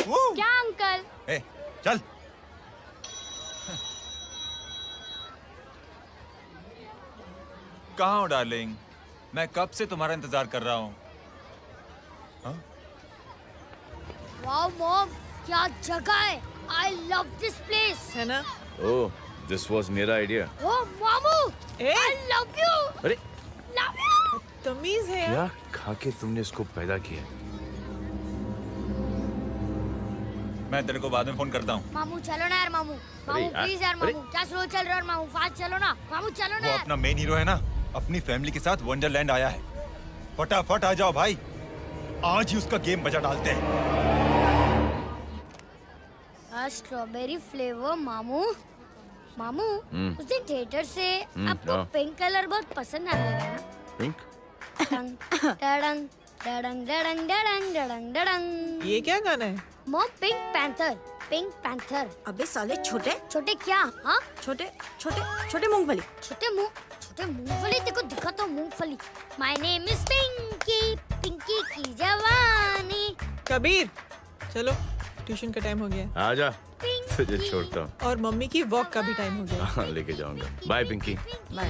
क्या अंकल? ए, चल। कहाँ हो डार्लिंग? मैं कब से तुम्हारा इंतजार कर रहा हूँ। वाओ मॉम, क्या जगह है। I love this place. है ना? ओह, दिस वाज मेरा आइडिया। ओह मामू, I love you. अरे Love you. तमीज है क्या खा के तुमने इसको पैदा किया? मैं तेरे को बाद में फोन करता हूँ। मामू चलो ना यार, मामू मामू प्लीज यार, मामू क्या स्लो चल रहे हो मामू, फास्ट चलो ना मामू, चलो ना वो यार। अपना मेन हीरो है ना, अपनी फैमिली के साथ वंडरलैंड आया है। फटाफट आ जाओ भाई, आज ही उसका गेम बजा डालते हैं। स्ट्रॉबेरी फ्लेवर मामू। मामू उस दिन थिएटर से आपको हाँ। पिंक कलर बहुत पसंद आने लगा ना? पिंक? डडंग डडंग डडंग डडंग डडंग डडंग डडंग। ये क्या गाना है? Mom pink panther, pink panther. अबे साले छोटे छोटे क्या? हाँ छोटे छोटे छोटे मूंगफली। छोटे मूंगफली, देखो दिखा तो मूंगफली। My name is Pinky, Pinky की जवानी। कबीर चलो, ट्यूशन का टाइम हो गया। आजा, तुझे छोड़ता हूँ। और मम्मी की वॉक का भी टाइम हो गया। हाँ, लेके जाऊंगा। Bye Pinky. Bye.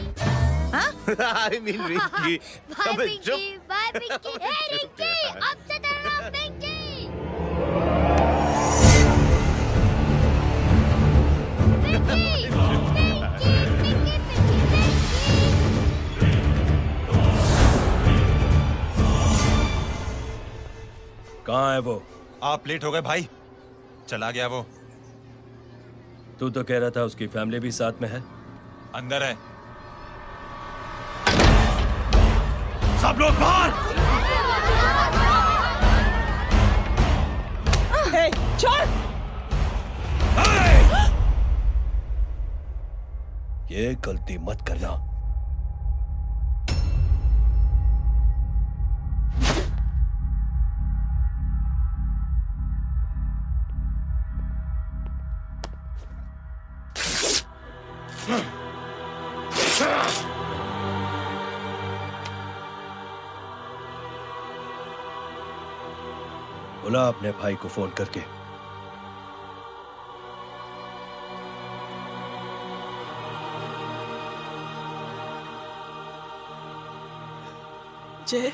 I mean Rinky. Bye Pinky, bye Pinky. Hey Rinky, अब से तेरा नाम पिंकी। पिंकी, पिंकी, पिंकी, पिंकी। कहाँ है वो? आप लेट हो गए भाई, चला गया वो। तू तो कह रहा था उसकी फैमिली भी साथ में है। अंदर है। सब लोग बाहर। छोड़। ये गलती मत करना। बुला अपने भाई को फोन करके। जय,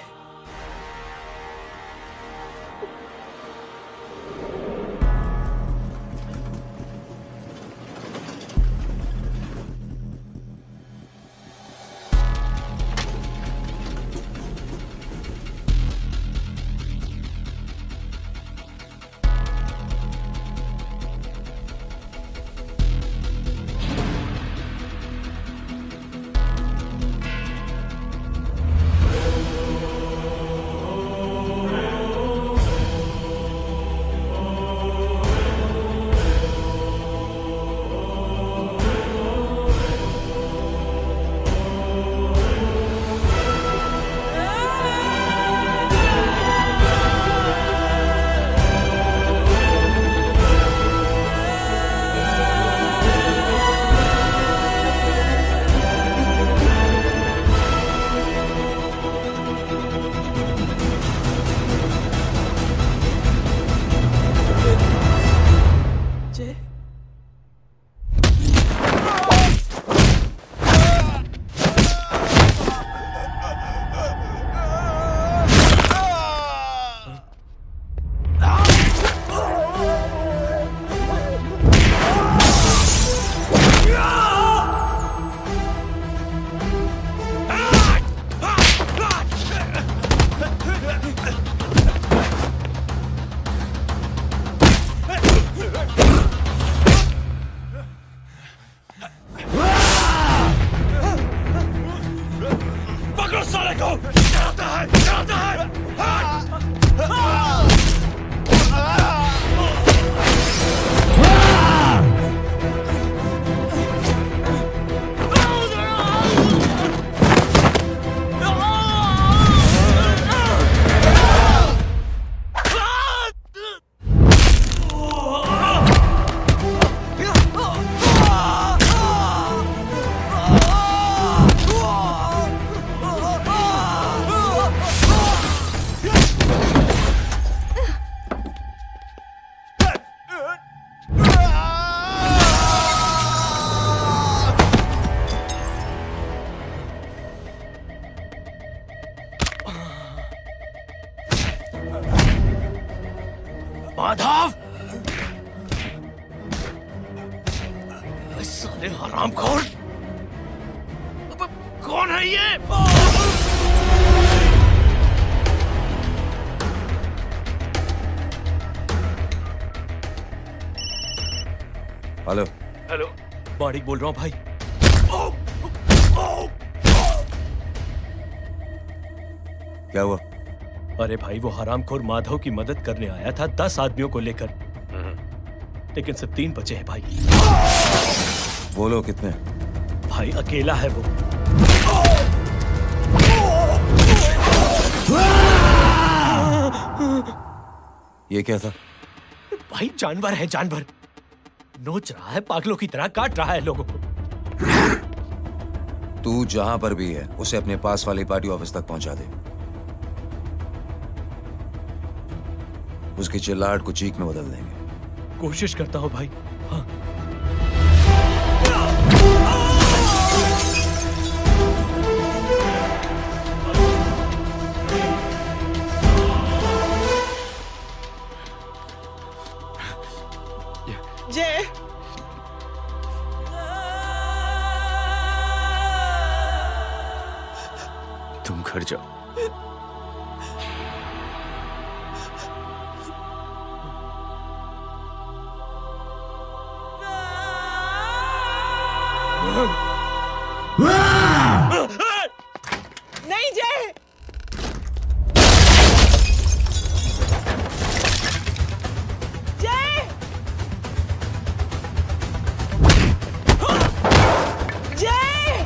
माधव, साले हरामखोर, कौन है ये? हेलो। हेलो, माणिक बोल रहा हूँ भाई। क्या हुआ? अरे भाई, वो हरामखोर माधव की मदद करने आया था 10 आदमियों को लेकर, लेकिन सिर्फ 3 बचे हैं भाई। बोलो कितने? भाई अकेला है वो। ये क्या था? भाई जानवर है, जानवर। नोच रहा है, पागलों की तरह काट रहा है लोगों को। तू जहां पर भी है उसे अपने पास वाली पार्टी ऑफिस तक पहुंचा दे। उसकी चिल्लाहट को चीख में बदल देंगे। कोशिश करता हूं भाई। हाँ। जय, तुम घर जाओ। नहीं जय, जय, जय,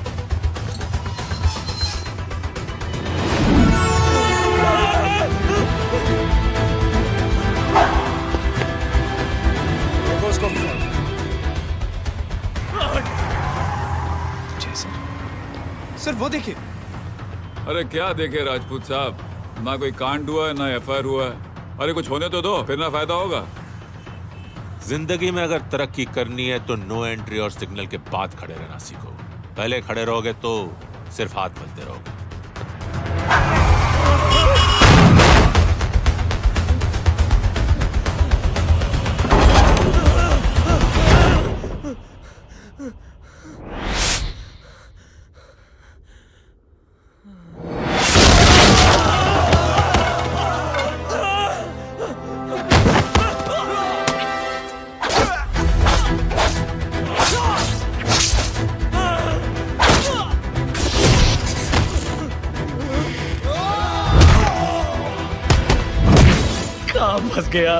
जय सर। सर वो देखिए। अरे क्या देखे राजपूत साहब, ना कोई कांड हुआ है ना एफआईआर हुआ है। अरे कुछ होने तो दो, फिर ना फायदा होगा। जिंदगी में अगर तरक्की करनी है तो नो एंट्री और सिग्नल के बाद खड़े रहना सीखो। पहले खड़े रहोगे तो सिर्फ हाथ मलते रहोगे। फंस गया।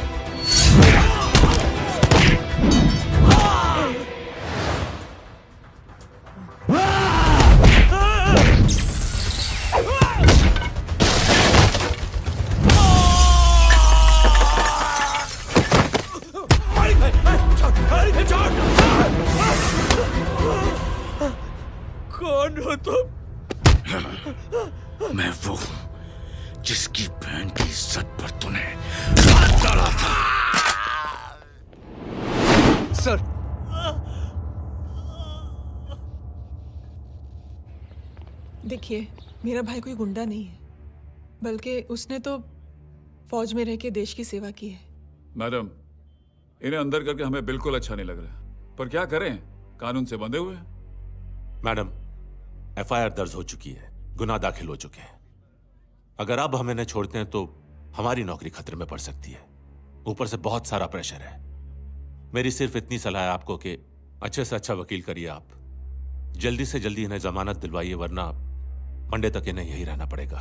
कौन हो तुम? मैं वो हूं जिसकी बहन की इज्जत पर तूने हाथ डाला था। सर, देखिए, मेरा भाई कोई गुंडा नहीं है, बल्कि उसने तो फौज में रह के देश की सेवा की है। मैडम, इन्हें अंदर करके हमें बिल्कुल अच्छा नहीं लग रहा, पर क्या करें, कानून से बंधे हुए हैं। मैडम, एफआईआर दर्ज हो चुकी है, गुनाह दाखिल हो चुके हैं। अगर अब हम इन्हें छोड़ते हैं तो हमारी नौकरी खतरे में पड़ सकती है। ऊपर से बहुत सारा प्रेशर है। मेरी सिर्फ इतनी सलाह है आपको कि अच्छे से अच्छा वकील करिए आप। जल्दी से जल्दी इन्हें जमानत दिलवाइए, वरना मंडे तक इन्हें यही रहना पड़ेगा।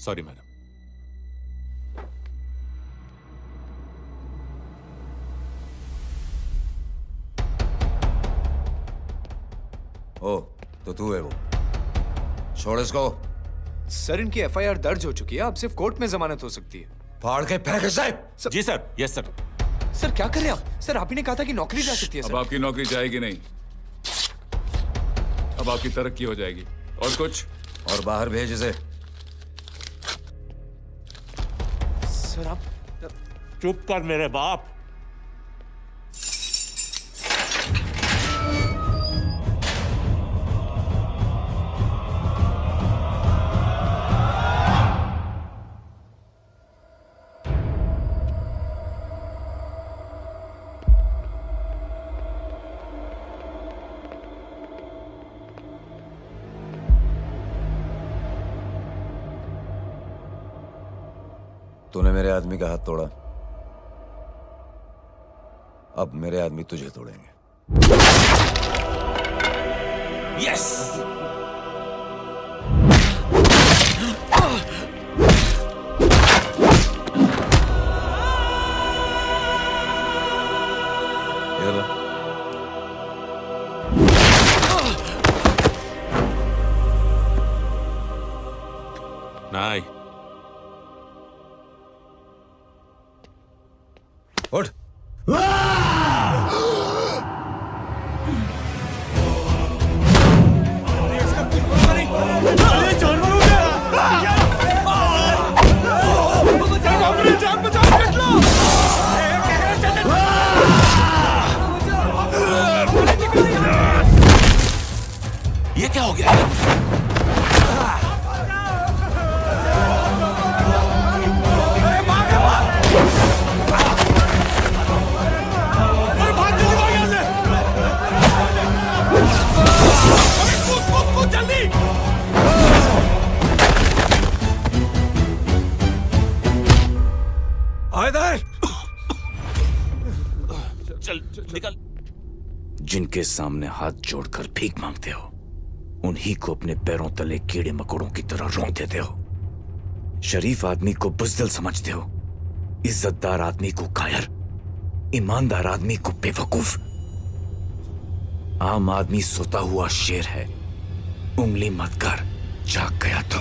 Sorry madam. ओ, तो तू है वो? छोड़ इसको। सर, इनकी एफआईआर दर्ज हो चुकी है, अब सिर्फ कोर्ट में जमानत हो सकती है। फाड़ के फेंक साहब। जी सर। Yes sir. सर क्या कर रहे हैं आप? सर, आप ही ने कहा था कि नौकरी जा सकती है। अब आपकी नौकरी जाएगी नहीं, अब आपकी तरक्की हो जाएगी। और कुछ? और बाहर भेज इसे। सर आप चुप कर मेरे बाप। तूने मेरे आदमी का हाथ तोड़ा, अब मेरे आदमी तुझे तोड़ेंगे। यस। नहीं। उठ। ये क्या हो गया? चल निकल। जिनके सामने हाथ जोड़कर भीख मांगते हो, उन्हीं को अपने पैरों तले कीड़े मकोड़ों की तरह रौंद देते हो। शरीफ आदमी को बुज़दिल समझते हो, इज्जतदार आदमी को कायर, ईमानदार आदमी को बेवकूफ। आम आदमी सोता हुआ शेर है, उंगली मत कर, जाग गया तो।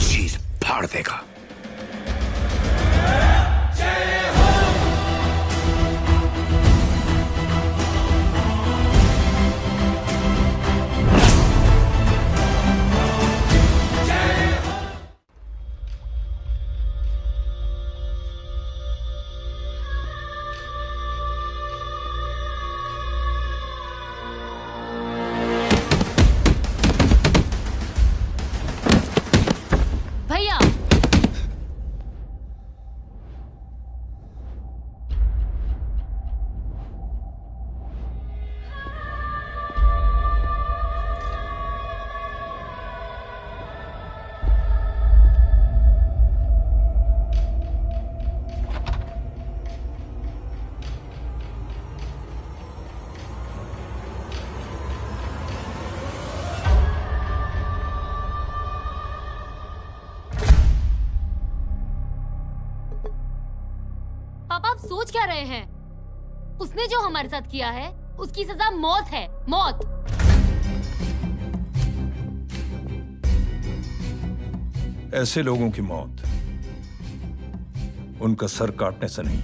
चीर फाड़ देगा। जय पापा आप सोच क्या रहे हैं? उसने जो हमारे साथ किया है उसकी सजा मौत है, मौत। ऐसे लोगों की मौत उनका सर काटने से नहीं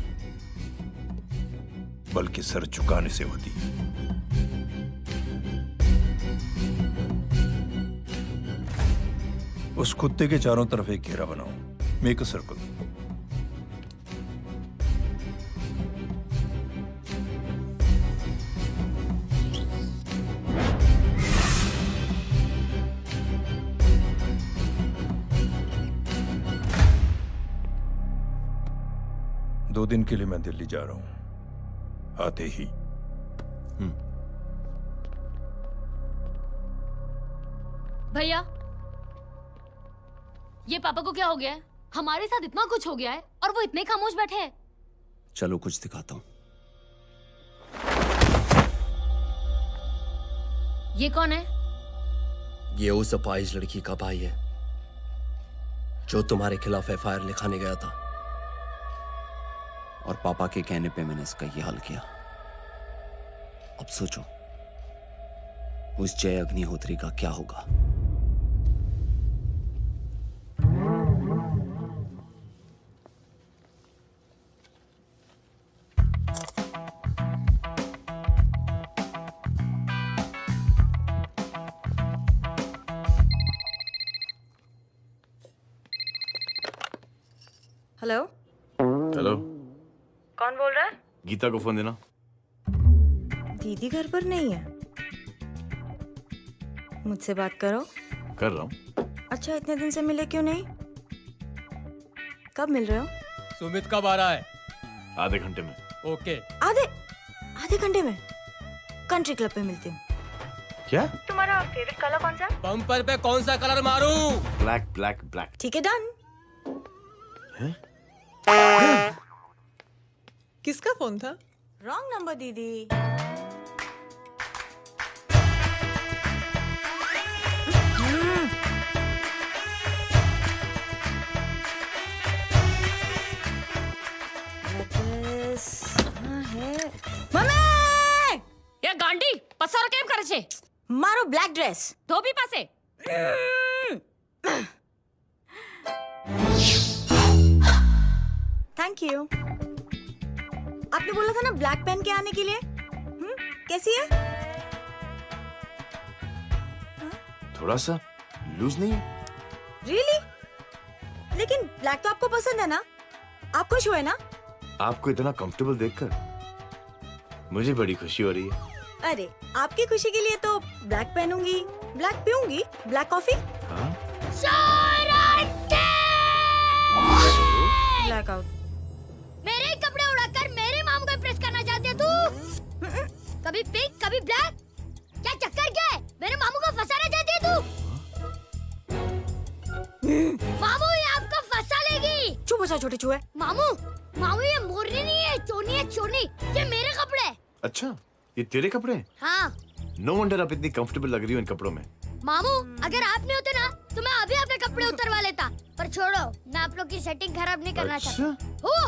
बल्कि सर झुकाने से होती है। उस कुत्ते के चारों तरफ एक घेरा बनाओ, मेक अ सर्कल। दो दिन के लिए मैं दिल्ली जा रहा हूं, आते ही। भैया, ये पापा को क्या हो गया है? हमारे साथ इतना कुछ हो गया है और वो इतने खामोश बैठे हैं। चलो कुछ दिखाता हूं। ये कौन है? ये उस अपाहिज लड़की का भाई है जो तुम्हारे खिलाफ एफआईआर लिखाने गया था, और पापा के कहने पे मैंने इसका ये हाल किया। अब सोचो उस जय अग्निहोत्री का क्या होगा। हेलो। हेलो, कौन बोल रहा है? गीता को फोन देना। दीदी घर पर नहीं है। मुझसे बात करो। कर रहा हूँ। अच्छा, इतने दिन से मिले क्यों नहीं? कब मिल रहे हो? सुमित कब आ रहा है? आधे घंटे में। ओके। आधे घंटे में कंट्री क्लब पे मिलती हूँ। क्या? तुम्हारा फेवरेट कलर कौन सा? बम्पर पे कौन सा कलर मारूं? Black black black. ठीक है, डन। किसका फोन था? रॉन्ग नंबर दीदी। ये गांडी पसार केम करे छे? मारो ब्लैक ड्रेस। धोबी पासे। Thank you. आपने बोला था ना ब्लैक पेन के आने के लिए। कैसी है? थोड़ा सा लूज नहीं है? रियली? लेकिन ब्लैक तो आपको पसंद है ना? आप खुश हुए ना? आपको इतना कंफर्टेबल देखकर मुझे बड़ी खुशी हो रही है। अरे, आपकी खुशी के लिए तो ब्लैक पहनूंगी, ब्लैक पीऊंगी, ब्लैक कॉफी। हाँ? Black out. मेरे कपड़े उड़ाकर मेरे मामू को इम्प्रेस करना चाहती है तू? कभी पिंक, कभी ब्लैक। क्या चक्कर क्या है? मेरे मामू को फंसाना चाहती है तू? मामू ये आपको फंसा लेगी। चुप हो जा छोटे चूहे। मामू ये मोरनी नहीं है, चोनी है चोनी। ये मेरे कपड़े हैं। अच्छा, ये तेरे कपड़े हैं? हाँ। नो वंडर आप इतनी कंफर्टेबल लग रही हो इन कपड़ों में। मामू, अगर आप नहीं होते ना तो मैं अभी अपने कपड़े उतरवा लेता। पर छोड़ो, मैं आप लोग की सेटिंग खराब नहीं करना चाहता। ओह,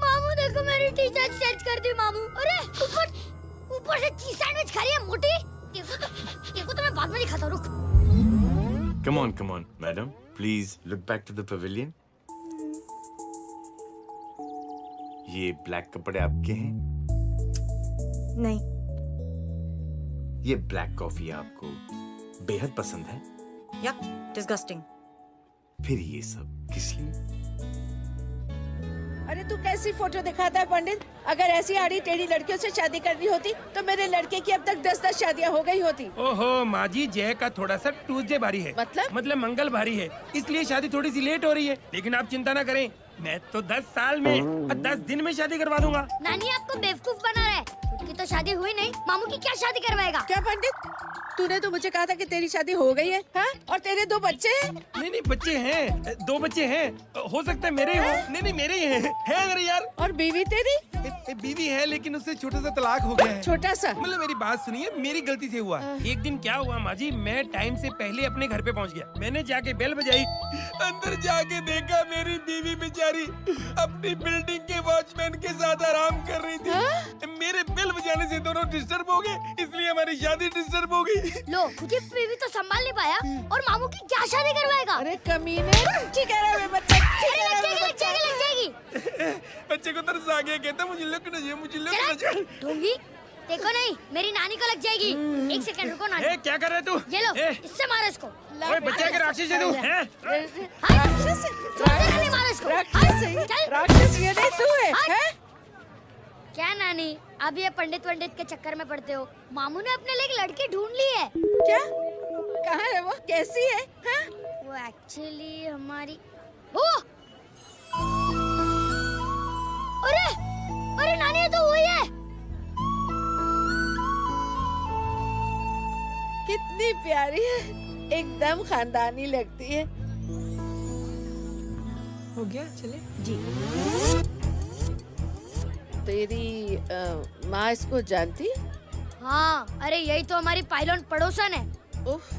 मामू देखो मेरी टी शर्ट चेंज कर दी मामू। अरे ऊपर से चीज सैंडविच खा रही है मोटी। देखो तो मैं बाद में दिखाता हूँ, रुक। Come on, madam. Please look back to the pavilion. ये ब्लैक कपड़े आपके हैं? नहीं। ये ब्लैक कॉफी आपको बेहद पसंद है? यक, डिस्गस्टिंग। फिर ये सब किस लिए? अरे तू कैसी फोटो दिखाता है पंडित? अगर ऐसी आड़ी टेढ़ी लड़कियों से शादी करनी होती तो मेरे लड़के की अब तक 10-10 शादियां हो गई होती। ओहो माँ जी, जय का थोड़ा सा ट्यूसडे भारी है। मतलब मंगल भारी है, इसलिए शादी थोड़ी सी लेट हो रही है। लेकिन आप चिंता ना करें, मैं तो 10 साल में और 10 दिन में शादी करवा दूंगा। नानी आपको बेवकूफ बना रहा है। उसकी तो शादी हुई नहीं, मामू की क्या शादी करवाएगा? क्या पंडित, तूने तो मुझे कहा था कि तेरी शादी हो गई है, हाँ? और तेरे 2 बच्चे हैं? नहीं बच्चे हैं, 2 बच्चे हैं। हो सकता है मेरे हो। नहीं मेरे ही हैं। है अगर यार। और बीवी तेरी? बीवी है लेकिन उससे छोटा सा तलाक हो गया है। छोटा सा? मतलब मेरी बात सुनिए, मेरी गलती से हुआ। एक दिन क्या हुआ माँ जी, मैं टाइम से पहले अपने घर पे पहुँच गया। मैंने जाके बेल बजाई, अंदर जाके देखा मेरी बीवी बेचारी अपनी बिल्डिंग के वॉचमैन के साथ आराम कर रही थी। मेरे बेल बजाने से दोनों डिस्टर्ब हो गए, इसलिए हमारी शादी डिस्टर्ब हो गई। लो, क्योंकि बीवी तो संभाल नहीं पाया और मामू की क्या शादी करवाएगा? अरे कमीने, ठीक है रे बच्चा, लग जाएगी। बच्चे को तरस आ गया, कहता मुझे लगना चाहिए, मुझे लगना चाहिए। ढोंगी, देखो नहीं, मेरी नानी को लग जाएगी। एक सेकंड रुको नानी। क्या कर रहे तू? ये लो, इससे मारो इसको। ओए बच्चा के राक्षस है तू, हैं? राक्षस? मारो इसको। राक्षस ये नहीं तू है? क्या नानी, अब ये पंडित के चक्कर में पड़ते हो? मामू ने अपने लिए एक लड़की ढूंढ ली है। क्या? कहाँ है वो? कैसी है? हाँ? वो एक्चुअली हमारी अरे नानी, ये तो वही है। कितनी प्यारी है, एकदम खानदानी लगती है। हो गया, चले जी। तेरी माँ इसको जानती? हाँ, अरे यही तो हमारी पाइलॉन पड़ोसन है। उफ,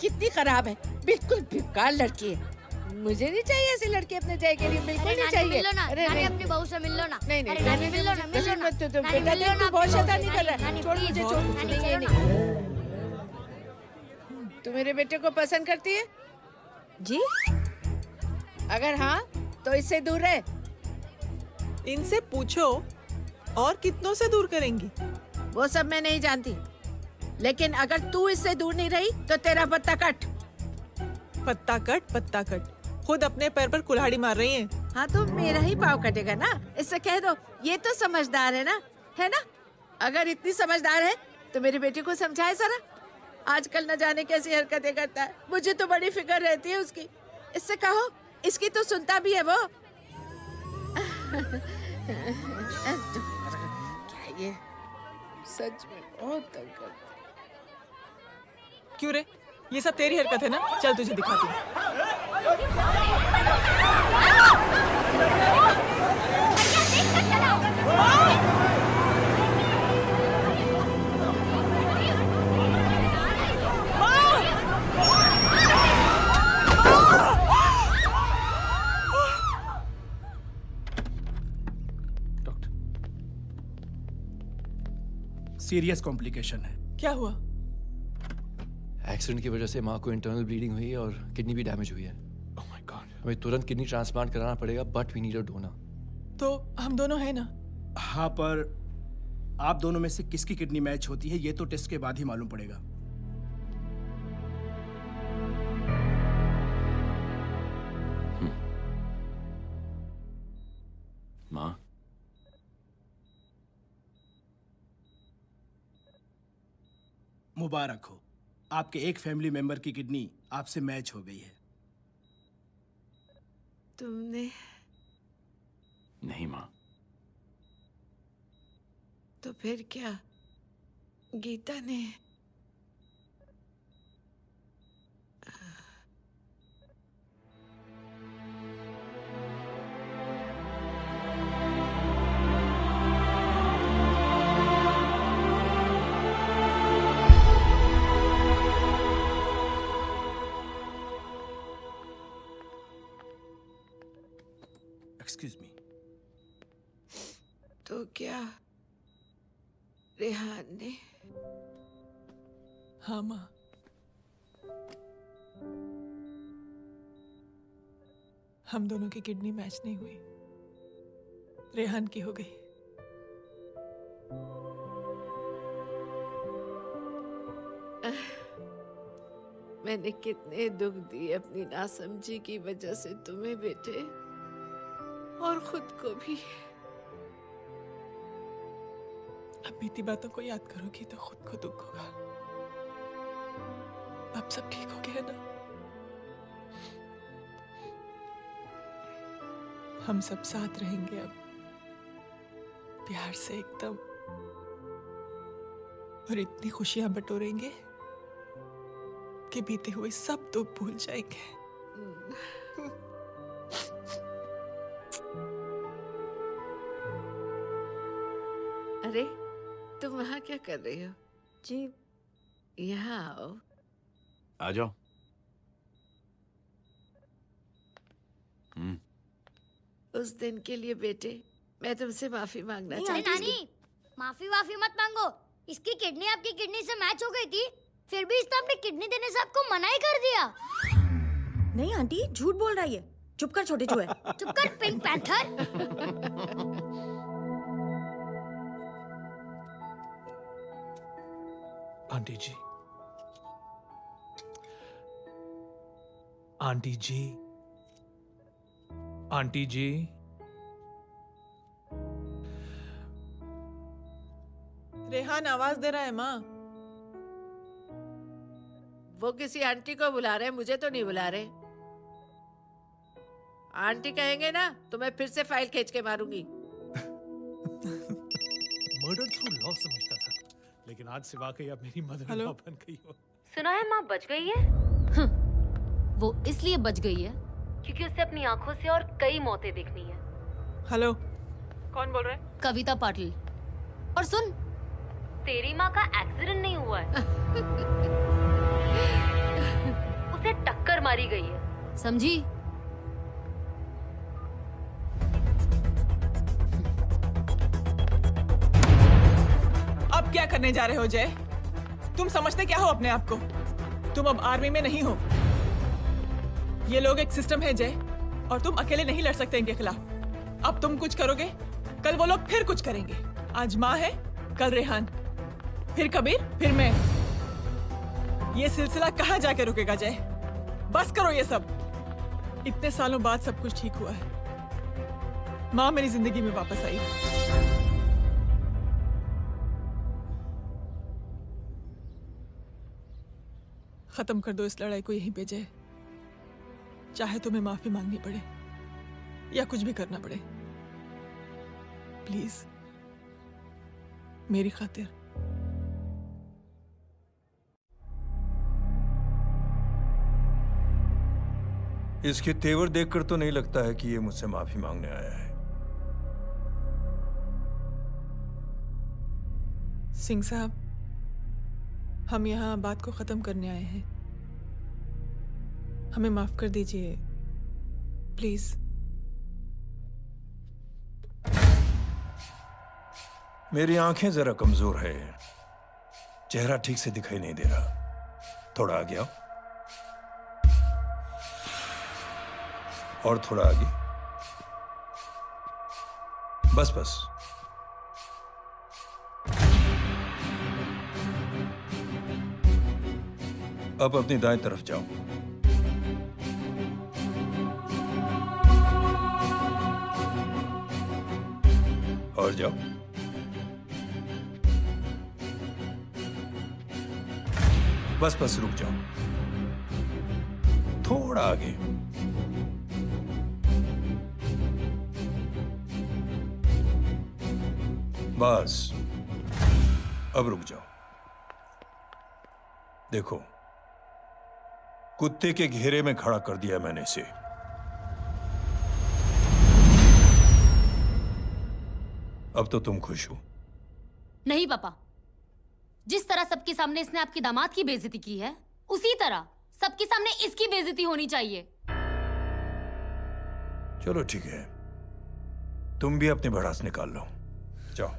कितनी खराब है, बिल्कुल बेकार लड़की है। मुझे नहीं चाहिए ऐसी लड़की अपने जय के लिए, बिल्कुल नहीं चाहिए। मिल लो ना, अरे नानी नहीं, अपनी बहू से मिल लो ना। नहीं नहीं, नानी मिल लो ना, मिल लो ना। बेटा देख, तू बहुत शैतानी कर रहा है। छोड़ मुझे, छोड़। नहीं। तू मेरे बेटे को पसंद करती है? जी। अगर हाँ तो इससे दूर रहे। इनसे पूछो और कितनों से दूर करेंगी? वो सब मैं नहीं जानती, लेकिन अगर तू इससे दूर नहीं रही तो तेरा पत्ता कट। पत्ता कट, खुद अपने पैर पर कुल्हाड़ी मार रही हैं। हाँ तो मेरा ही पाँव कटेगा ना, इससे कह दो। ये तो समझदार है ना, है ना? अगर इतनी समझदार है तो मेरे बेटे को समझाए जरा। आजकल न जाने कैसी हरकतें करता है, मुझे तो बड़ी फिक्र रहती है उसकी। इससे कहो, इसकी तो सुनता भी है वो। क्या ये सच में बहुत तंग करता है। क्यों रे, ये सब तेरी हरकत है ना? चल तुझे दिखाती हूँ। सीरियस कॉम्प्लिकेशन है। क्या हुआ? एक्सीडेंट की वजह से माँ को इंटरनल ब्लीडिंग हुई है और किडनी भी डैमेज हुई है। Oh my god. हमें तुरंत किडनी ट्रांसप्लांट कराना पड़ेगा, but we need a donor. तो हम दोनों हैं ना? हाँ, पर आप दोनों में से किसकी किडनी मैच होती है ये तो टेस्ट के बाद ही मालूम पड़ेगा। माँ, मुबारक हो, आपके एक फैमिली मेंबर की किडनी आपसे मैच हो गई है। तुमने? नहीं माँ। तो फिर क्या? गीता ने? Excuse me. तो क्या रेहान ने? हाँ माँ, हम दोनों की किडनी मैच नहीं हुई, रेहान की हो गई। मैंने कितने दुख दिए अपनी नासमझी की वजह से तुम्हें बेटे, और खुद को भी। अब बीती बातों को याद करोगी तो खुद को दुख होगा। अब सब ठीक हो गया ना? हम सब साथ रहेंगे अब, प्यार से एकदम, और इतनी खुशियां बटोरेंगे कि बीते हुए सब दुख भूल जाएंगे। अरे तुम वहाँ क्या कर रही हो? जी यहाँ आओ। आ जाओ। उस दिन के लिए बेटे मैं तुमसे माफी मांगना अरे चाहती हूँ। नानी, माफी वाफी मत मांगो। इसकी किडनी आपकी किडनी से मैच हो गई थी, फिर भी इसने अपनी किडनी देने से आपको मना ही कर दिया। नहीं आंटी, झूठ बोल रही है। चुप कर छोटे चूहे। चुप कर पिंक पैंथर। आंटी जी, आंटी जी, आंटी जी, रेहान आवाज दे रहा है माँ। वो किसी आंटी को बुला रहे हैं, मुझे तो नहीं बुला रहे। आंटी कहेंगे ना तो मैं फिर से फाइल खींच के मारूंगी। मर्डर थ्रू लॉ समझता था, लेकिन आज से वाकई अब मेरी मदर लॉ बन गई हो। सुना है माँ बच गई है। वो इसलिए बच गई है क्योंकि उसे अपनी आंखों से और कई मौतें देखनी है। हेलो, कौन बोल रहा है? कविता पाटिल। और सुन, तेरी माँ का एक्सीडेंट नहीं हुआ है, उसे टक्कर मारी गई है, समझी? अब क्या करने जा रहे हो जय? तुम समझते क्या हो अपने आप को? तुम अब आर्मी में नहीं हो। ये लोग एक सिस्टम है जय, और तुम अकेले नहीं लड़ सकते इनके खिलाफ। अब तुम कुछ करोगे, कल वो लोग फिर कुछ करेंगे। आज माँ है, कल रेहान, फिर कबीर, फिर मैं। ये सिलसिला कहाँ जाके रुकेगा जय? बस करो ये सब। इतने सालों बाद सब कुछ ठीक हुआ है। माँ मेरी जिंदगी में वापस आई। खत्म कर दो इस लड़ाई को यहीं पे जय। चाहे तुम्हें माफी मांगनी पड़े या कुछ भी करना पड़े, प्लीज मेरी खातिर। इसके तेवर देखकर तो नहीं लगता है कि ये मुझसे माफी मांगने आया है। सिंह साहब, हम यहाँ बात को खत्म करने आए हैं। हमें माफ कर दीजिए प्लीज। मेरी आंखें जरा कमजोर है, चेहरा ठीक से दिखाई नहीं दे रहा। थोड़ा आगे आओ, और थोड़ा आगे। बस बस। अब अपनी दाएं तरफ जाओ। और जाओ। बस बस, रुक जाओ। थोड़ा आगे। बस, अब रुक जाओ। देखो, कुत्ते के घेरे में खड़ा कर दिया मैंने इसे। अब तो तुम खुश हो? नहीं पापा, जिस तरह सबके सामने इसने आपकी दामाद की बेइज्जती की है, उसी तरह सबके सामने इसकी बेइज्जती होनी चाहिए। चलो ठीक है, तुम भी अपनी भड़ास निकाल लो। जाओ।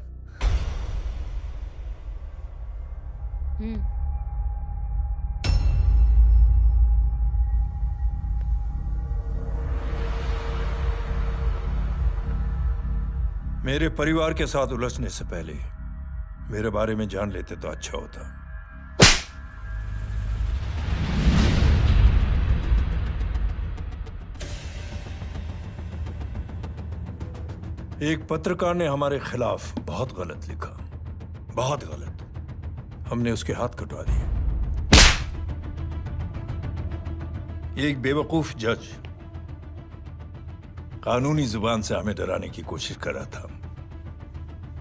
मेरे परिवार के साथ उलझने से पहले मेरे बारे में जान लेते तो अच्छा होता। एक पत्रकार ने हमारे खिलाफ बहुत गलत लिखा, बहुत गलत। हमने उसके हाथ कटवा दिए। एक बेवकूफ जज कानूनी जुबान से हमें डराने की कोशिश कर रहा था।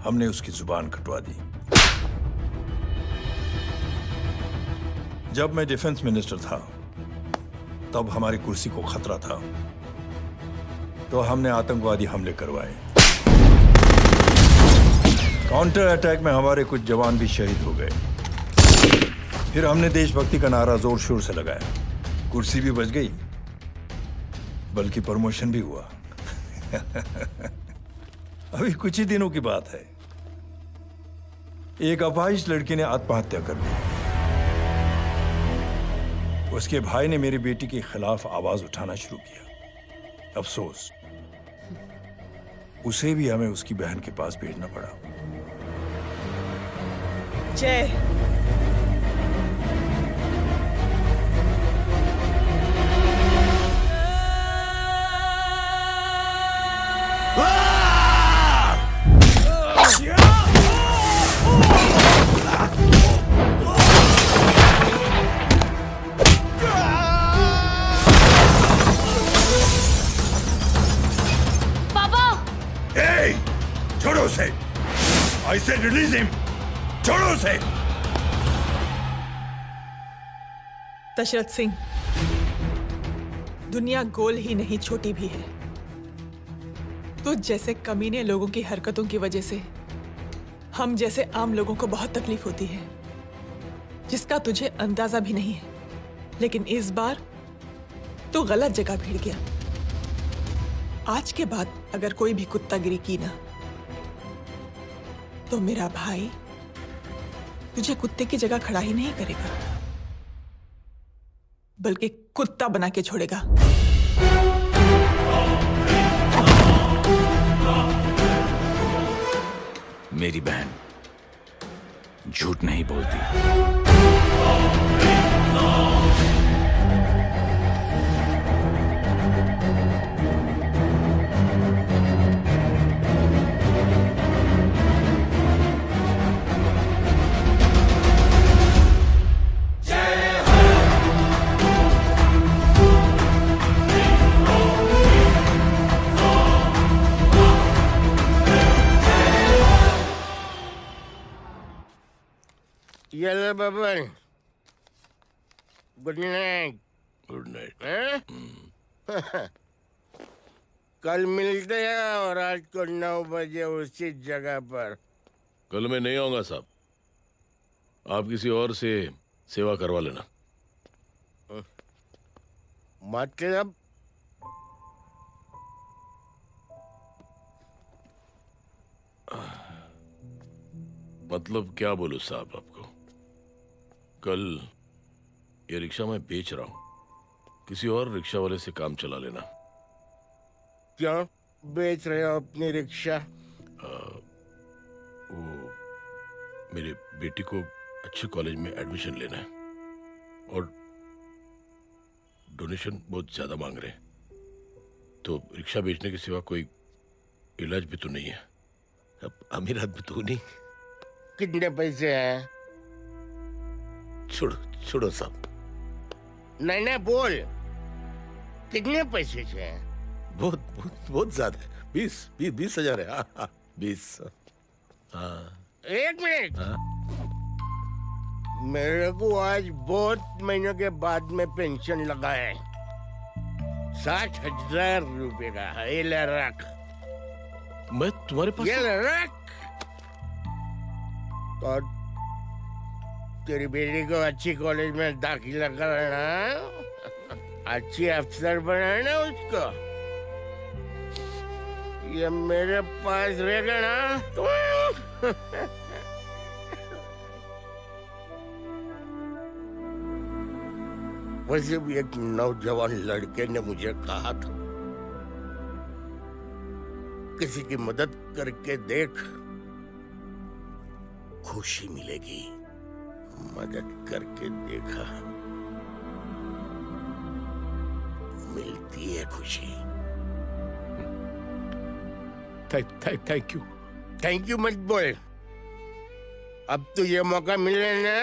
हमने उसकी जुबान कटवा दी। जब मैं डिफेंस मिनिस्टर था, तब हमारी कुर्सी को खतरा था, तो हमने आतंकवादी हमले करवाए। काउंटर अटैक में हमारे कुछ जवान भी शहीद हो गए। फिर हमने देशभक्ति का नारा जोर शोर से लगाया। कुर्सी भी बच गई, बल्कि प्रमोशन भी हुआ। अभी कुछ ही दिनों की बात है, एक अपाहिज लड़की ने आत्महत्या कर ली। उसके भाई ने मेरी बेटी के खिलाफ आवाज उठाना शुरू किया। अफसोस, उसे भी हमें उसकी बहन के पास भेजना पड़ा। जय, छोड़ो उसे! I said release him! छोड़ो उसे! दशरथ सिंह, दुनिया गोल ही नहीं छोटी भी है। तुझ जैसे कमीने लोगों की हरकतों की वजह से हम जैसे आम लोगों को बहुत तकलीफ होती है, जिसका तुझे अंदाजा भी नहीं है। लेकिन इस बार तू गलत जगह भिड़ गया। आज के बाद अगर कोई भी कुत्तागिरी की ना, तो मेरा भाई तुझे कुत्ते की जगह खड़ा ही नहीं करेगा, बल्कि कुत्ता बना के छोड़ेगा। मेरी बहन झूठ नहीं बोलती। ये ले Baban, good night. Good night. कल मिलते हैं और आज को 9 बजे उसी जगह पर। कल मैं नहीं आऊंगा साहब, आप किसी और से सेवा करवा लेना। मतलब? मतलब क्या बोलूं साहब आपको। कल ये रिक्शा मैं बेच रहा हूं, किसी और रिक्शा वाले से काम चला लेना। क्यों बेच रहे हो अपनी रिक्शा? वो मेरे बेटी को अच्छे कॉलेज में एडमिशन लेना है और डोनेशन बहुत ज्यादा मांग रहे हैं, तो रिक्शा बेचने के सिवा कोई इलाज भी तो नहीं है। अब अमीर आदमी तो नहीं। कितने पैसे हैं? छोड़ो छोड़ो साहब। नहीं बोल, कितने पैसे हैं? बहुत बहुत बहुत ज्यादा है। 20,000 है। हाँ 20। हाँ 1 मिनट। मेरे को आज बहुत महीनों के बाद में पेंशन लगा है। 60,000 रुपए का है। ये ले रख। मैं तुम्हारे पास? ये ले रख। और तेरी बेटी को अच्छी कॉलेज में दाखिला कराना, अच्छी अफसर बनाना उसको। ये मेरे पास रहेगा ना तो वैसे भी एक नौजवान लड़के ने मुझे कहा था, किसी की मदद करके देख, खुशी मिलेगी। मदद करके देखा, मिलती है खुशी। Thank you. थैंक यू मत बोल। अब तो ये मौका मिले ना,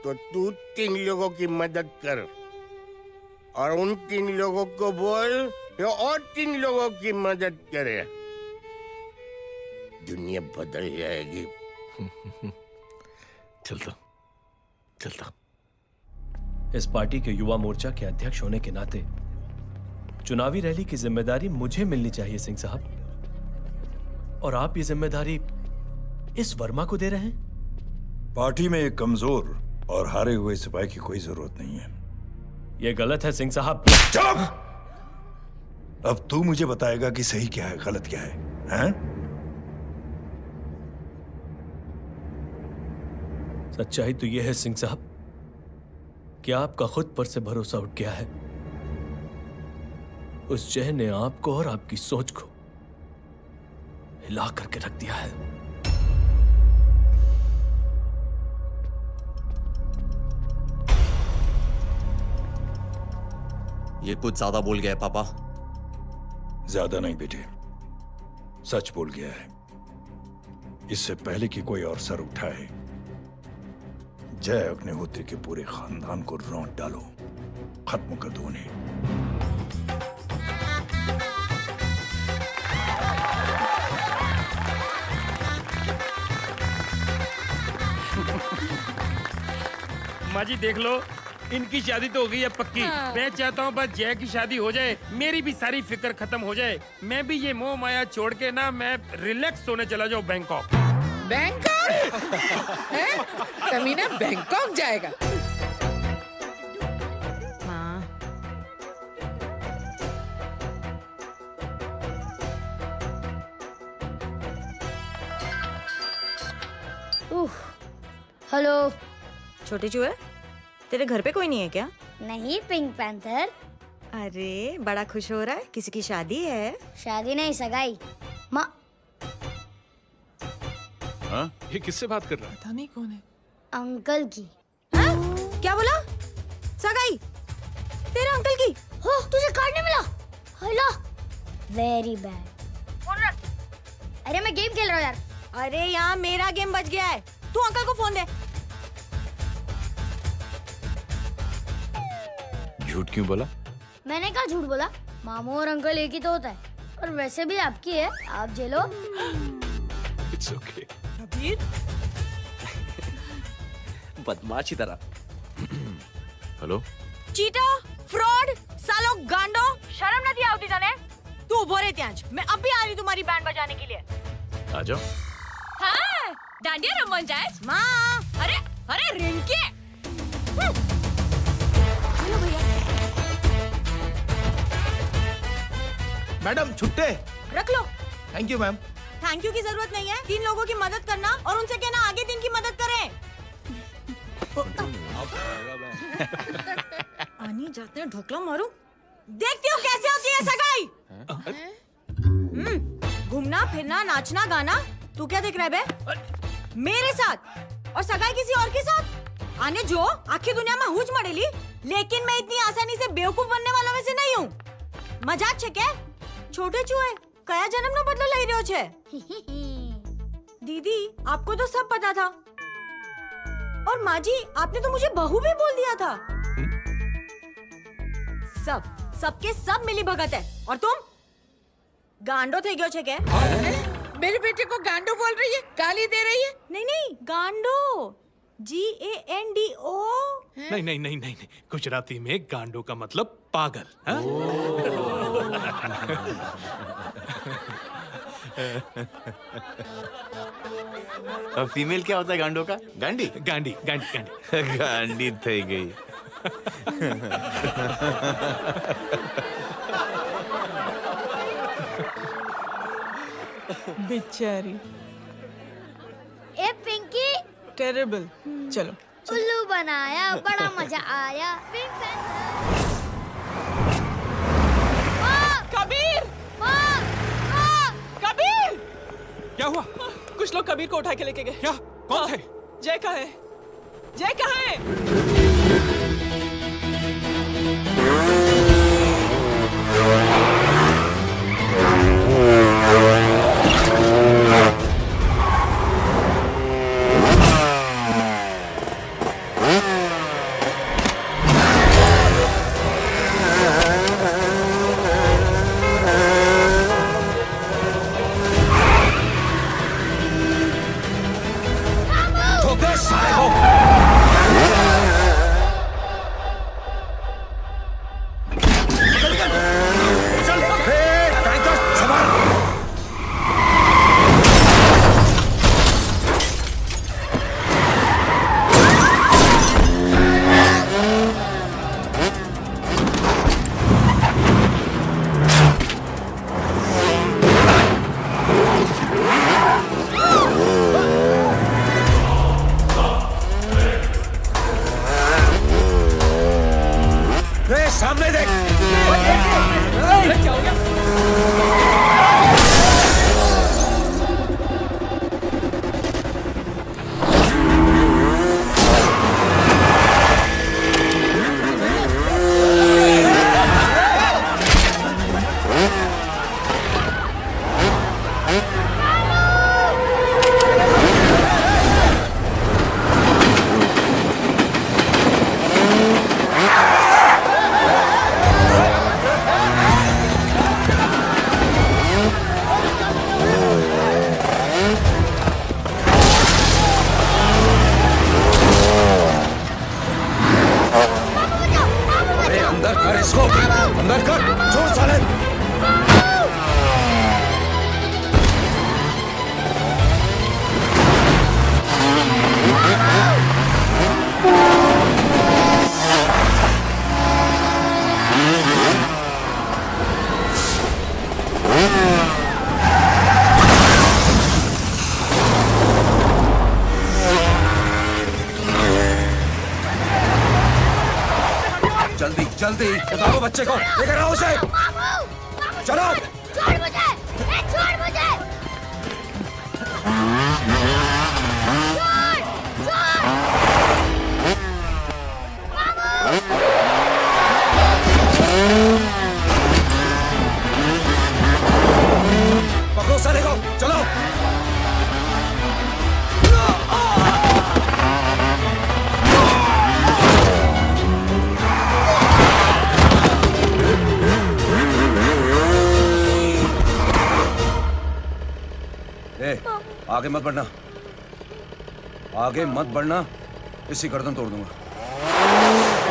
तो तू 3 लोगों की मदद कर और उन 3 लोगों को बोल जो और 3 लोगों की मदद करे। दुनिया बदल जाएगी। चलता। इस पार्टी के युवा मोर्चा के अध्यक्ष होने के नाते चुनावी रैली की जिम्मेदारी मुझे मिलनी चाहिए सिंह साहब, और आप ये जिम्मेदारी इस वर्मा को दे रहे हैं? पार्टी में एक कमजोर और हारे हुए सिपाही की कोई जरूरत नहीं है। यह गलत है सिंह साहब। चुप! अब तू मुझे बताएगा कि सही क्या है, गलत क्या है, हैं? सच्चाई तो यह है सिंह साहब कि आपका खुद पर से भरोसा उठ गया है। उस जय ने आपको और आपकी सोच को हिला करके रख दिया है। ये कुछ ज्यादा बोल गया है पापा। ज्यादा नहीं बेटे, सच बोल गया है। इससे पहले कि कोई और सर उठाए, जय अग्निहोत्री के पूरे खानदान को रौंद डालो, खत्म कर दो उन्हें। माँ जी देख लो, इनकी शादी तो हो गई है पक्की। हाँ। मैं चाहता हूँ बस जय की शादी हो जाए, मेरी भी सारी फिक्र खत्म हो जाए। मैं भी ये मोह माया छोड़ के ना मैं रिलैक्स होने चला जाऊँ बैंकॉक। बैंकॉक? हैं? कमीना बैंकॉक जाएगा? हेलो। छोटे चूहे, तेरे घर पे कोई नहीं है क्या? नहीं, पिंक पैंथर। अरे बड़ा खुश हो रहा है, किसी की शादी है? शादी नहीं, सगाई। माँ, हाँ? ये किससे बात कर रहा है? पता नहीं कौन है। अंकल की। हाँ? क्या बोला? सगाई? तेरे अंकल की? हो, तुझे कार्ड नहीं मिला? हेलो। Very bad. फोन रख। अरे मैं गेम खेल रहा हूँ यार। अरे यहाँ मेरा गेम बच गया है, तू अंकल को फोन दे। झूठ क्यों बोला? मैंने कहा झूठ बोला? मामू और अंकल एक ही तो होता है, और वैसे भी आपकी है, आप झेलो। It's okay. कबीर, बदमाश की तरह। हेलो, चीटा, फ्रॉड, सालो गांडो, शर्म नहीं आवती तने? तू उभो रे त्यांज, मैं अब भी आ रही तुम्हारी बैंड बजाने के लिए। आ जाओ। हाँ, डांडिया रमन जाए। माँ, अरे अरे रिंकी। हेलो भैया। मैडम छुट्टे रख लो। Thank you ma'am. Thank you की जरूरत नहीं है, 3 लोगों की मदद करना और उनसे कहना आगे दिन की मदद करें। आनी जाते हैं ढोकला मारूं। देखती हो कैसे होती है सगाई? घूमना फिरना नाचना गाना, तू क्या देख रहा है बे? मेरे साथ और सगाई किसी और के साथ? आने जो आखिर दुनिया में हुज मड़ेली, लेकिन मैं इतनी आसानी से बेवकूफ बनने वाला में से नहीं हूँ। मजाक छे क्या? छोटे चूहे कया जन्म नो बदलो लई रह्यो छे? दीदी आपको तो सब पता था, और माँ जी आपने तो मुझे बहू भी बोल दिया था। सबके सब मिली भगत है, और तुम गांडो थे गयो छे क्या? मेरे बेटे को गांडो बोल रही है, गाली दे रही है? नहीं नहीं, गांडो, GANDO। नहीं नहीं नहीं नहीं, गुजराती में गांडो का मतलब पागल। हाँ? फीमेल क्या होता है गांडो का? गांडी? गांडी गांडी गांडी गांडी थई गई। बेचारी। ए पिंकी। टेरेबल। चलो। उल्लू बनाया, बड़ा मजा आया। Pink panther. कबीर! कबीर! क्या हुआ? कुछ लोग कबीर को उठा के लेके गए। क्या? कौन थे? जय कहाँ है? जय कहाँ है? ठोक दे साले को। अरे अंदर कर इसको, अंदर कर, छोड़ साले। जल्दी जल्दी उतारो बच्चे को, लेकर आओ उसे। चलो। छोड़ मुझे, छोड़ मुझे। पकड़ो साले को, चलो। आगे मत बढ़ना, आगे मत बढ़ना, इसी गर्दन तोड़ दूंगा।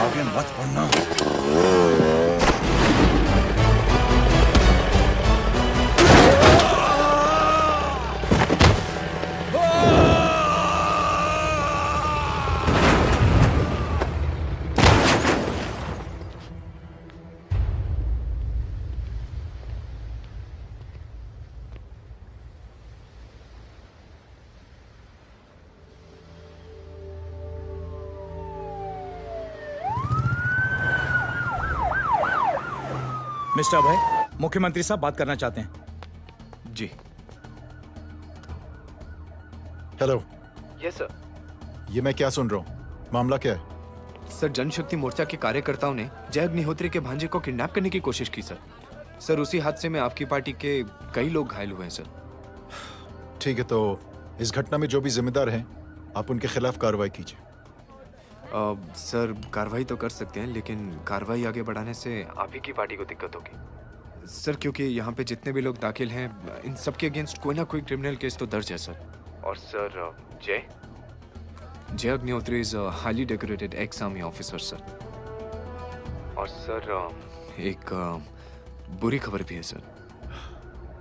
आगे मत बढ़ना। मिस्टर अभय, मुख्यमंत्री साहब बात करना चाहते हैं। जी। हेलो। Yes sir. ये मैं क्या सुन रहा हूँ? मामला क्या है? सर, जनशक्ति मोर्चा के कार्यकर्ताओं ने जय अग्निहोत्री के भांजे को किडनैप करने की कोशिश की सर। सर, उसी हादसे में आपकी पार्टी के कई लोग घायल हुए हैं सर। ठीक है, तो इस घटना में जो भी जिम्मेदार हैं, आप उनके खिलाफ कार्रवाई कीजिए। सर, कार्रवाई तो कर सकते हैं, लेकिन कार्रवाई आगे बढ़ाने से आप ही की पार्टी को दिक्कत होगी सर, क्योंकि यहाँ पे जितने भी लोग दाखिल हैं, इन सबके अगेंस्ट कोई ना कोई क्रिमिनल केस तो दर्ज है सर। और सर, जय Agnihotri is highly decorated ex army officer sir. और सर, एक बुरी खबर भी है सर।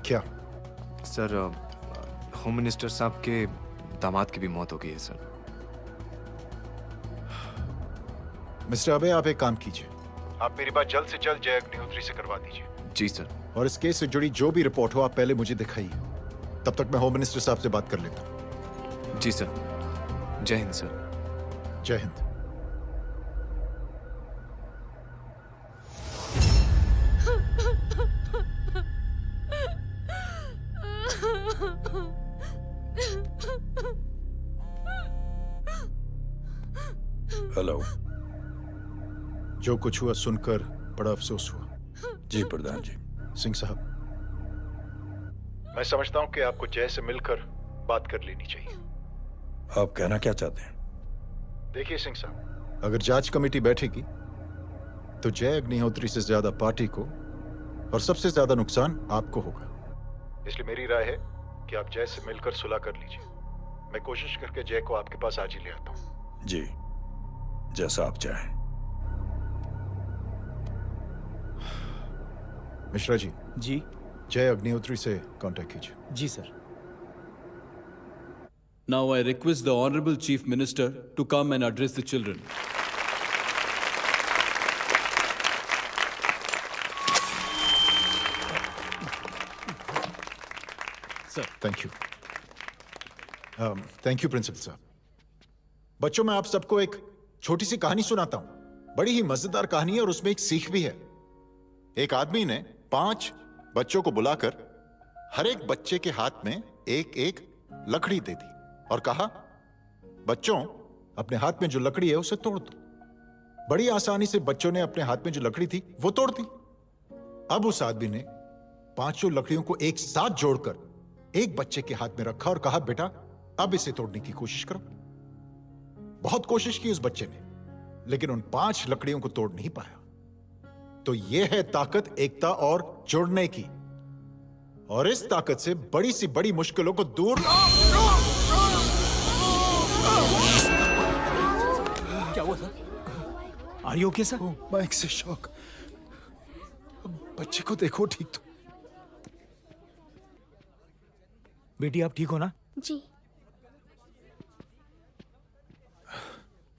क्या? सर, होम मिनिस्टर साहब के दामाद की भी मौत हो गई है सर। मिस्टर अबे, आप एक काम कीजिए, आप मेरी बात जल्द से जल्द जय अग्निहोत्री से करवा दीजिए। जी सर। और इस केस से जुड़ी जो भी रिपोर्ट हो, आप पहले मुझे दिखाइए। तब तक मैं होम मिनिस्टर साहब से बात कर लेता हूँ। जी सर। जय हिंद सर। जय हिंद। हेलो। जो कुछ हुआ सुनकर बड़ा अफसोस हुआ। जी प्रधान जी। सिंह साहब, मैं समझता हूं कि आपको जय से मिलकर बात कर लेनी चाहिए। आप कहना क्या चाहते हैं? देखिए सिंह साहब, अगर जांच कमेटी बैठेगी तो जय अग्निहोत्री से ज्यादा पार्टी को और सबसे ज्यादा नुकसान आपको होगा। इसलिए मेरी राय है कि आप जय से मिलकर सुलह कर लीजिए। मैं कोशिश करके जय को आपके पास आज ही ले आता हूं। जी, जैसा आप चाहें। मिश्रा जी। जी। जय अग्निहोत्री से कांटेक्ट कीजिए। जी sir. Now I request the Honorable Chief Minister to come and address the children. Sir, thank you. Thank you principal साहब। बच्चों, मैं आप सबको एक छोटी सी कहानी सुनाता हूं। बड़ी ही मजेदार कहानी है और उसमें एक सीख भी है। एक आदमी ने 5 बच्चों को बुलाकर हर एक बच्चे के हाथ में एक एक लकड़ी दे दी और कहा, बच्चों, अपने हाथ में जो लकड़ी है उसे तोड़ दो। बड़ी आसानी से बच्चों ने अपने हाथ में जो लकड़ी थी वो तोड़ दी। अब उस आदमी ने 5 लकड़ियों को एक साथ जोड़कर एक बच्चे के हाथ में रखा और कहा, बेटा अब इसे तोड़ने की कोशिश करो। बहुत कोशिश की उस बच्चे ने, लेकिन उन 5 लकड़ियों को तोड़ नहीं पाया। तो यह है ताकत एकता और जुड़ने की। और इस ताकत से बड़ी सी बड़ी मुश्किलों को दूर। क्या हुआ sir? Are you okay sir? Mike से शॉक। बच्चे को देखो ठीक तो। बेटी आप ठीक हो ना? जी।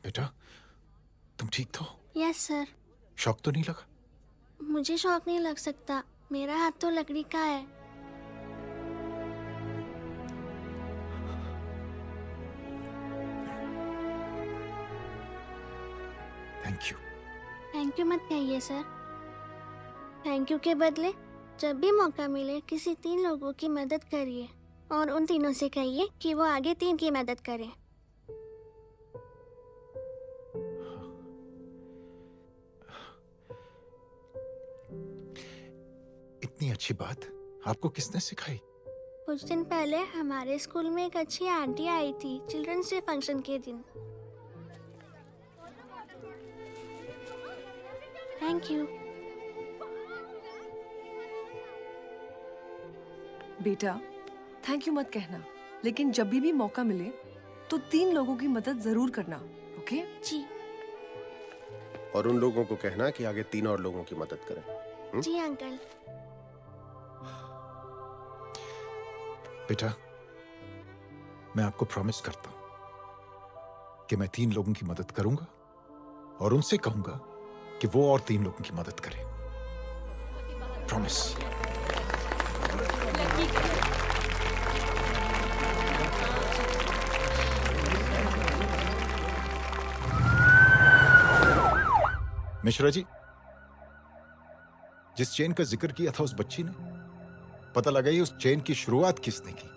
बेटा तुम ठीक तो? Yes sir. शॉक तो नहीं लगा? मुझे शौक नहीं लग सकता, मेरा हाथ तो लकड़ी का है। Thank you. थैंक यू मत कहिए सर। थैंक यू के बदले जब भी मौका मिले किसी 3 लोगों की मदद करिए और उन तीनों से कहिए कि वो आगे 3 की मदद करें। इतनी अच्छी बात आपको किसने सिखाई? कुछ दिन पहले हमारे स्कूल में एक अच्छी आंटी आई थी चिल्ड्रंस डे फंक्शन के दिन। Thank you. बेटा थैंक यू मत कहना, लेकिन जब भी मौका मिले तो 3 लोगों की मदद जरूर करना, ओके? जी। और उन लोगों को कहना कि आगे 3 और लोगों की मदद करें। जी अंकल। बेटा मैं आपको प्रॉमिस करता हूं कि मैं 3 लोगों की मदद करूंगा और उनसे कहूंगा कि वो और 3 लोगों की मदद करें। प्रॉमिस। मिश्रा जी, जिस चेन का जिक्र किया था उस बच्ची ने, पता लगाइए उस चेन की शुरुआत किसने की।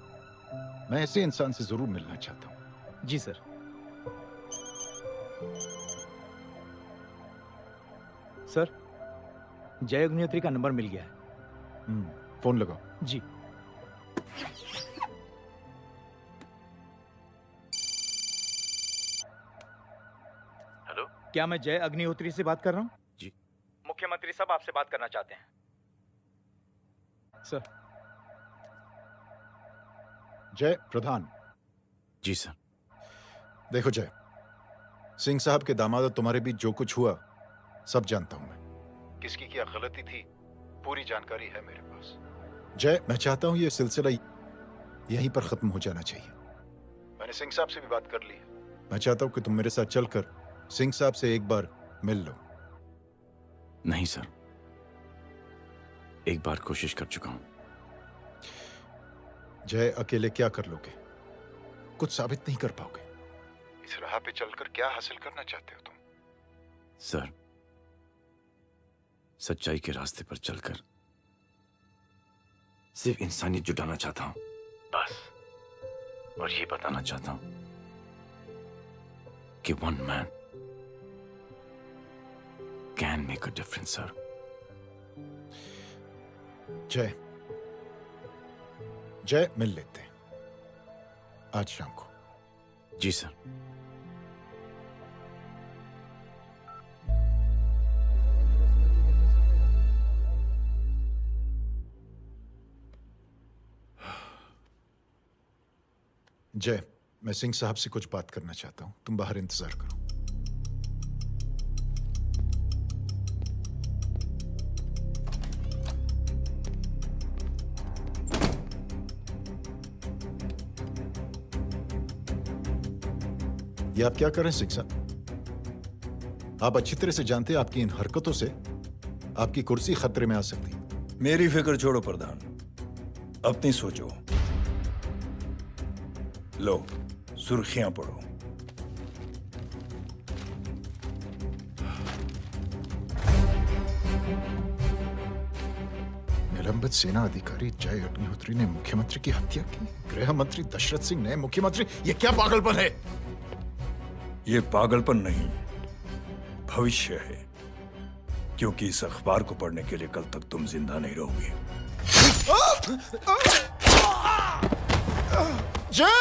मैं ऐसे इंसान से जरूर मिलना चाहता हूं। जी सर। सर जय अग्निहोत्री का नंबर मिल गया है। फोन लगाओ। जी। हेलो, क्या मैं जय अग्निहोत्री से बात कर रहा हूँ? जी। मुख्यमंत्री साहब आपसे बात करना चाहते हैं सर। जय प्रधान। जी सर। देखो जय, सिंह साहब के दामाद तुम्हारे बीच जो कुछ हुआ सब जानता हूं मैं। किसकी क्या गलती थी पूरी जानकारी है मेरे पास। जय मैं चाहता हूं ये सिलसिला यहीं पर खत्म हो जाना चाहिए। मैंने सिंह साहब से भी बात कर ली है। मैं चाहता हूं कि तुम मेरे साथ चलकर सिंह साहब से एक बार मिल लो। नहीं सर, एक बार कोशिश कर चुका हूं। जय अकेले क्या कर लोगे? कुछ साबित नहीं कर पाओगे। इस राह पे चलकर क्या हासिल करना चाहते हो तुम? सर, सच्चाई के रास्ते पर चलकर सिर्फ इंसानियत जुटाना चाहता हूं, बस। और ये बताना चाहता हूं कि one man can make a difference, sir. जय, जय मिल लेते हैं आज शाम को। जी सर। जय, मैं सिंह साहब से कुछ बात करना चाहता हूं, तुम बाहर इंतजार करो। ये आप क्या कर रहे हैं सिंह साहब? आप अच्छी तरह से जानते हैं आपकी इन हरकतों से आपकी कुर्सी खतरे में आ सकती है। मेरी फिक्र छोड़ो प्रधान, अपनी सोचो। लो सुर्खियां पढ़ो। निलंबित सेना अधिकारी जय अग्निहोत्री ने मुख्यमंत्री की हत्या की। गृह मंत्री दशरथ सिंह ने मुख्यमंत्री, ये क्या पागलपन है? ये पागलपन नहीं, भविष्य है, क्योंकि इस अखबार को पढ़ने के लिए कल तक तुम जिंदा नहीं रहोगे। जाओ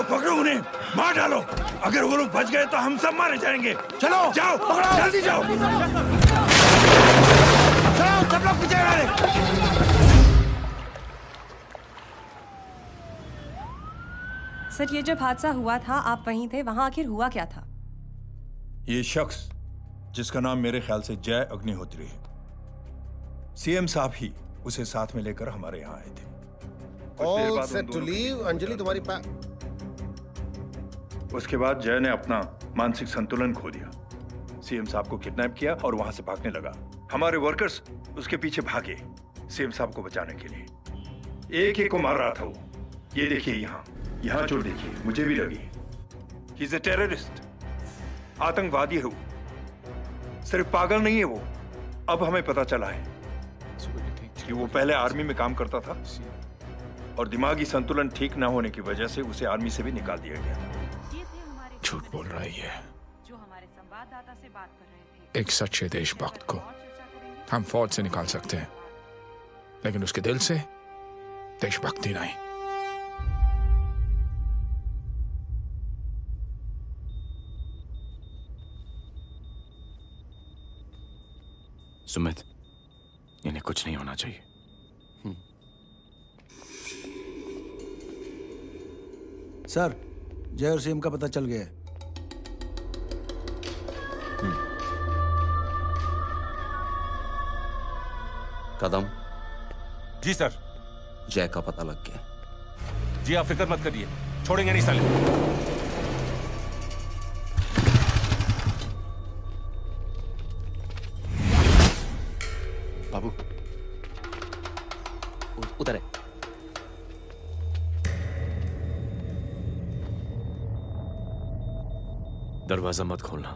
पकड़ो उन्हें, मार डालो। अगर वो लोग बच गए तो हम सब मारे जाएंगे। चलो जाओ, पकड़ो, जल्दी जाओ। चलो सब लोग पीछे आ रहे। सर, ये जब हादसा हुआ था आप वहीं थे, वहां आखिर हुआ क्या था? ये शख्स जिसका नाम मेरे ख्याल से जय अग्निहोत्री है, सीएम साहब ही उसे साथ में लेकर हमारे यहाँ आए थे। All set to leave. Anjali तुम्हारी उसके बाद जय ने अपना मानसिक संतुलन खो दिया, सीएम साहब को किडनैप किया और वहां से भागने लगा। हमारे वर्कर्स उसके पीछे भागे सीएम साहब को बचाने के लिए। एक को मार रहा था वो। ये देखिए यहाँ चोट देखिए, मुझे भी लगी। ही इज अ टेररिस्ट, आतंकवादी है वो, सिर्फ पागल नहीं है वो। अब हमें पता चला है कि वो पहले आर्मी में काम करता था और दिमागी संतुलन ठीक न होने की वजह से उसे आर्मी से भी निकाल दिया गया। झूठ बोल रहा है ये। जो हमारे संवाददाता से बात कर रहे थे। एक सच्चे देशभक्त को हम फौज से निकाल सकते हैं, लेकिन उसके दिल से देशभक्ति नहीं। सुमित, इन्हें कुछ नहीं होना चाहिए। सर, जय और सीएम का पता चल गया है। कदम। जी सर। जय का पता लग गया। जी आप फिक्र मत करिए, छोड़ेंगे नहीं साले। बाबू उधर है। दरवाजा मत खोलना।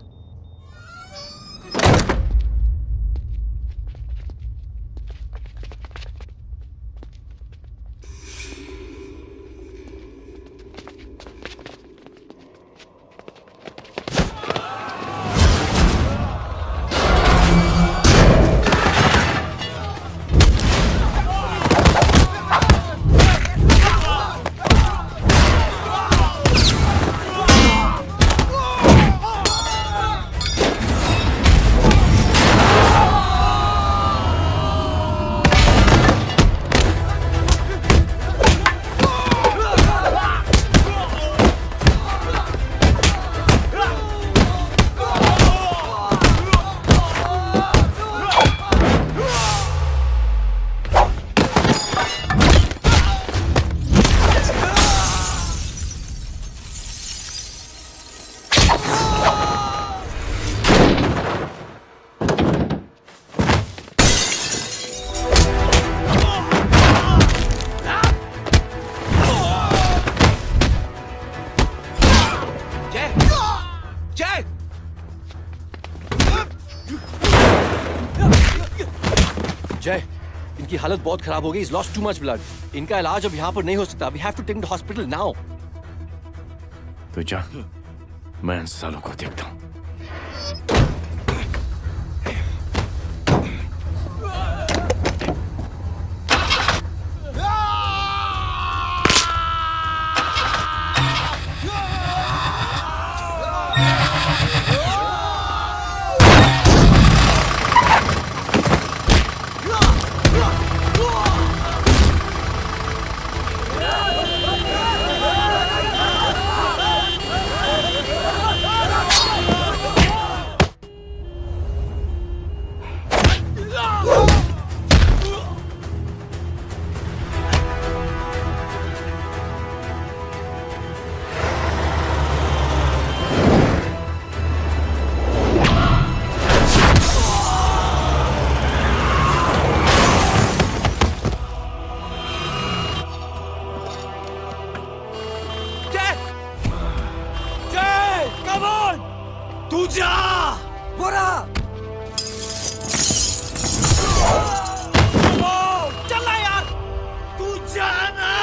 जय, इनकी हालत बहुत खराब हो गई। He's lost too much blood. इनका इलाज अब यहाँ पर नहीं हो सकता। We have to take him to hospital now. तो जा, मैं इन सालों को देखता हूँ। जा बोरा चला यार तू जाना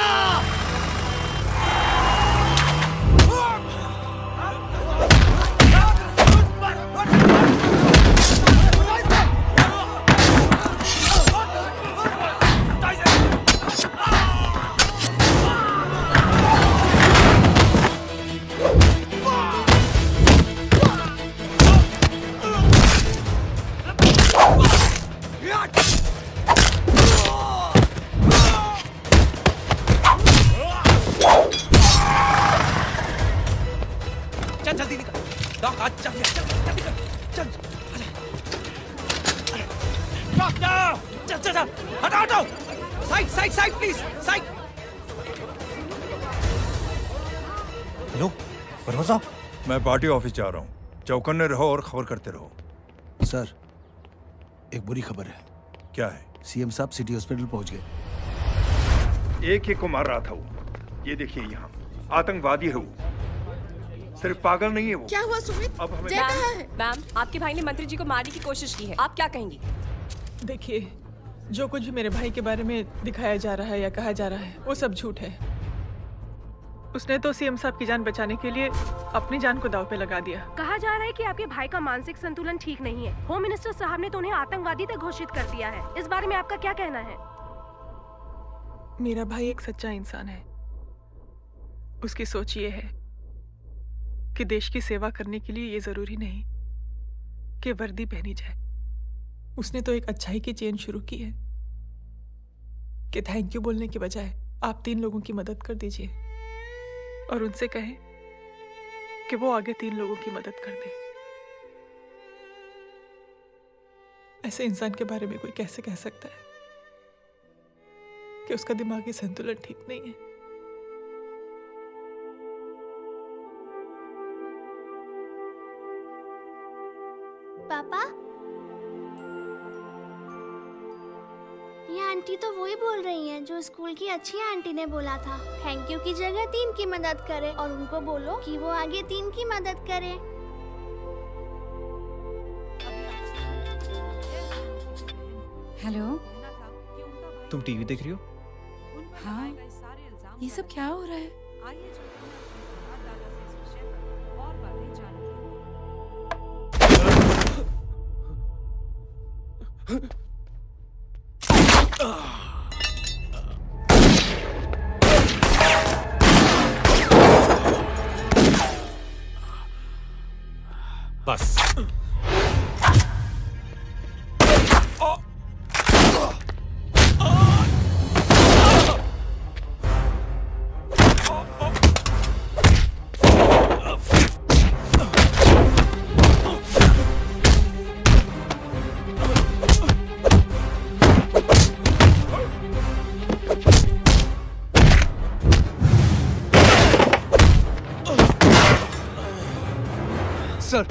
चल जल्दी निकल डॉक आज चल जल्दी कर चल डॉक जाओ चल चल चल हटाओ हटाओ side side side please side hello परवा साहब मैं पार्टी ऑफिस जा रहा हूँ चौकन्ने रहो और खबर करते रहो सर एक बुरी खबर है। क्या है? सीएम साहब सिटी हॉस्पिटल पहुंच गए। एक को मार रहा था वो। ये देखिए यहाँ आतंकवादी है वो, सिर्फ पागल नहीं है वो। क्या हुआ सुमित? अब हमें जय कहाँ है? मैम, आपके भाई ने मंत्री जी को मारने की कोशिश की है, आप क्या कहेंगी? देखिए, जो कुछ भी मेरे भाई के बारे में दिखाया जा रहा है या कहा जा रहा है वो सब झूठ है। उसने तो सीएम साहब की जान बचाने के लिए अपनी जान को दांव पे लगा दिया। कहा जा रहा है कि आपके भाई का मानसिक संतुलन ठीक नहीं है। होम मिनिस्टर साहब ने तो उन्हें आतंकवादी तक घोषित कर दिया है। इस बारे में आपका क्या कहना है? मेरा भाई एक सच्चा इंसान है। उसकी सोच ये है कि देश की सेवा करने के लिए ये जरूरी नहीं कि वर्दी पहनी जाए। उसने तो एक अच्छाई की चेन शुरू की है कि थैंक यू बोलने के बजाय आप 3 लोगों की मदद कर दीजिए और उनसे कहें कि वो आगे 3 लोगों की मदद कर दे। ऐसे इंसान के बारे में कोई कैसे कह सकता है कि उसका दिमागी संतुलन ठीक नहीं है? पापा, ये आंटी तो वही बोल रही हैं जो स्कूल की अच्छी आंटी ने बोला था। थैंक यू की जगह 3 की मदद करे और उनको बोलो कि वो आगे 3 की मदद करे। हेलो, तुम टीवी देख रही हो? हाँ, ये सब क्या हो रहा है? बस सर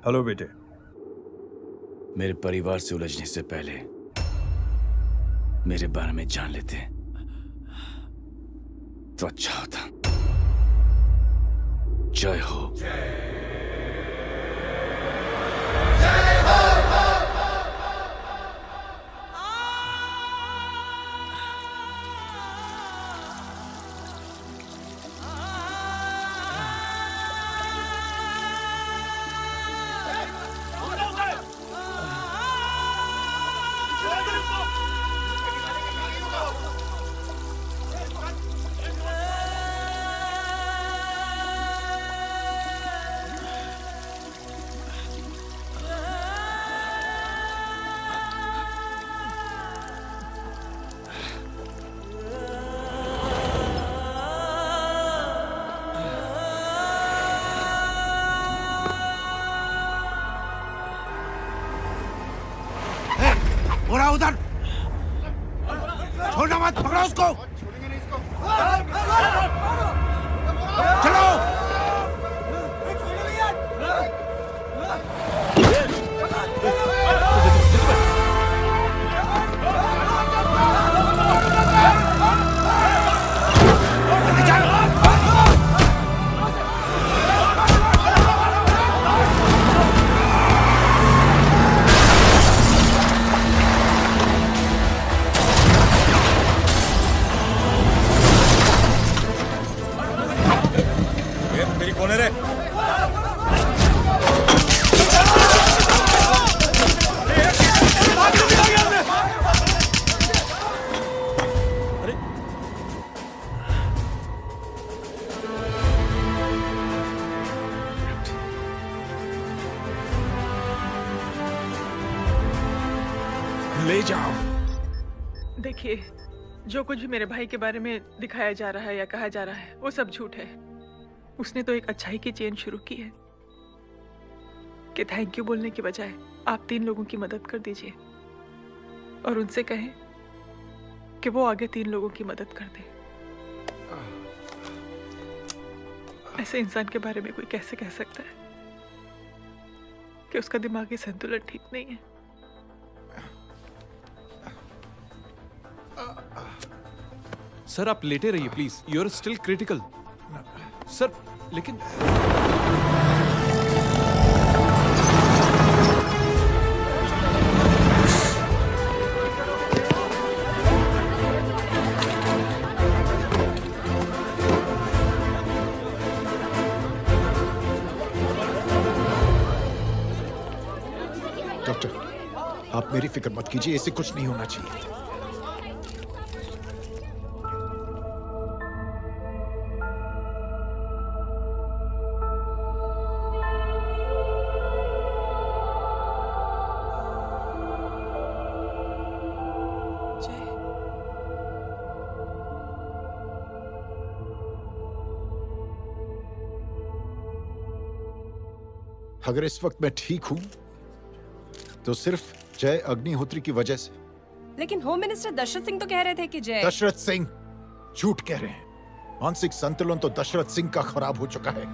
हेलो बेटे। मेरे परिवार से उलझने से पहले मेरे बारे में जान लेते तो अच्छा होता। जय हो। बोला उधर, छोड़ना मत, पकड़ो उसको। चलो। तेरी कौन है रे? ले जाओ। देखिए, जो कुछ भी मेरे भाई के बारे में दिखाया जा रहा है या कहा जा रहा है वो सब झूठ है। उसने तो एक अच्छाई की चेन शुरू की है कि थैंक यू बोलने की बजाय आप 3 लोगों की मदद कर दीजिए और उनसे कहें कि वो आगे 3 लोगों की मदद कर दे। ऐसे इंसान के बारे में कोई कैसे कह सकता है कि उसका दिमागी संतुलन ठीक नहीं है? सर आप लेटे रहिए please, you are still critical. Sir लेकिन डॉक्टर, आप मेरी फिक्र मत कीजिए, इसे कुछ नहीं होना चाहिए। अगर इस वक्त मैं ठीक हूं तो सिर्फ जय अग्निहोत्री की वजह से। लेकिन होम मिनिस्टर दशरथ सिंह तो कह रहे थे कि जय। दशरथ सिंह झूठ कह रहे हैं। मानसिक संतुलन तो दशरथ सिंह का खराब हो चुका है।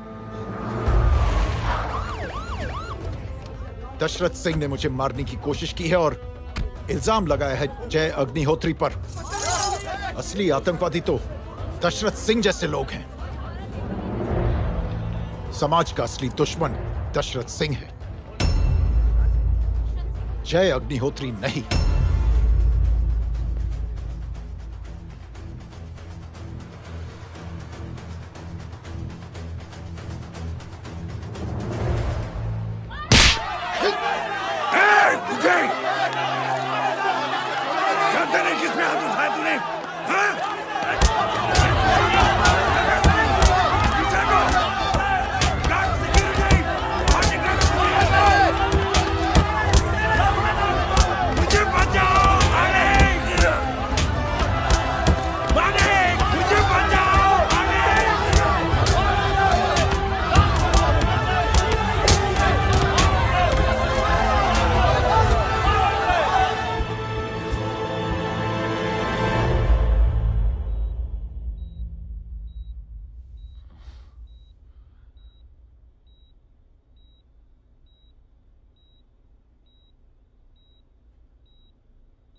दशरथ सिंह ने मुझे मारने की कोशिश की है और इल्जाम लगाया है जय अग्निहोत्री पर। असली आतंकवादी तो दशरथ सिंह जैसे लोग हैं। समाज का असली दुश्मन दशरथ सिंह है, जय अग्निहोत्री नहीं। जानते नहीं किसमें हाथ उठाया तूने? हाँ?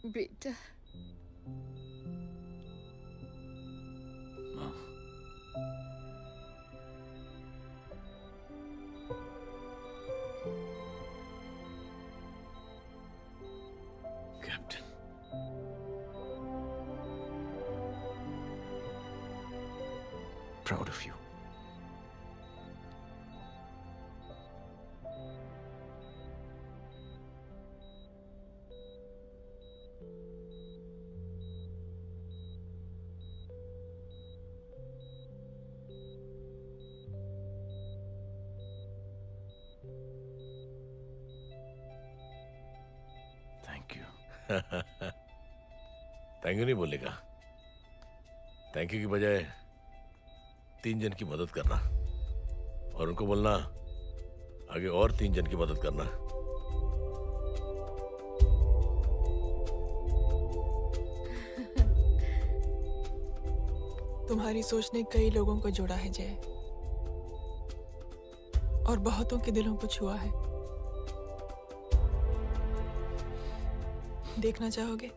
बेटा captain, proud of you. Thank you. Thank you नहीं बोलेगा, थैंक यू की बजाय 3 जन की मदद करना और उनको बोलना आगे और 3 जन की मदद करना। तुम्हारी सोच ने कई लोगों को जोड़ा है जय, और बहुतों के दिलों को छुआ है। देखना चाहोगे?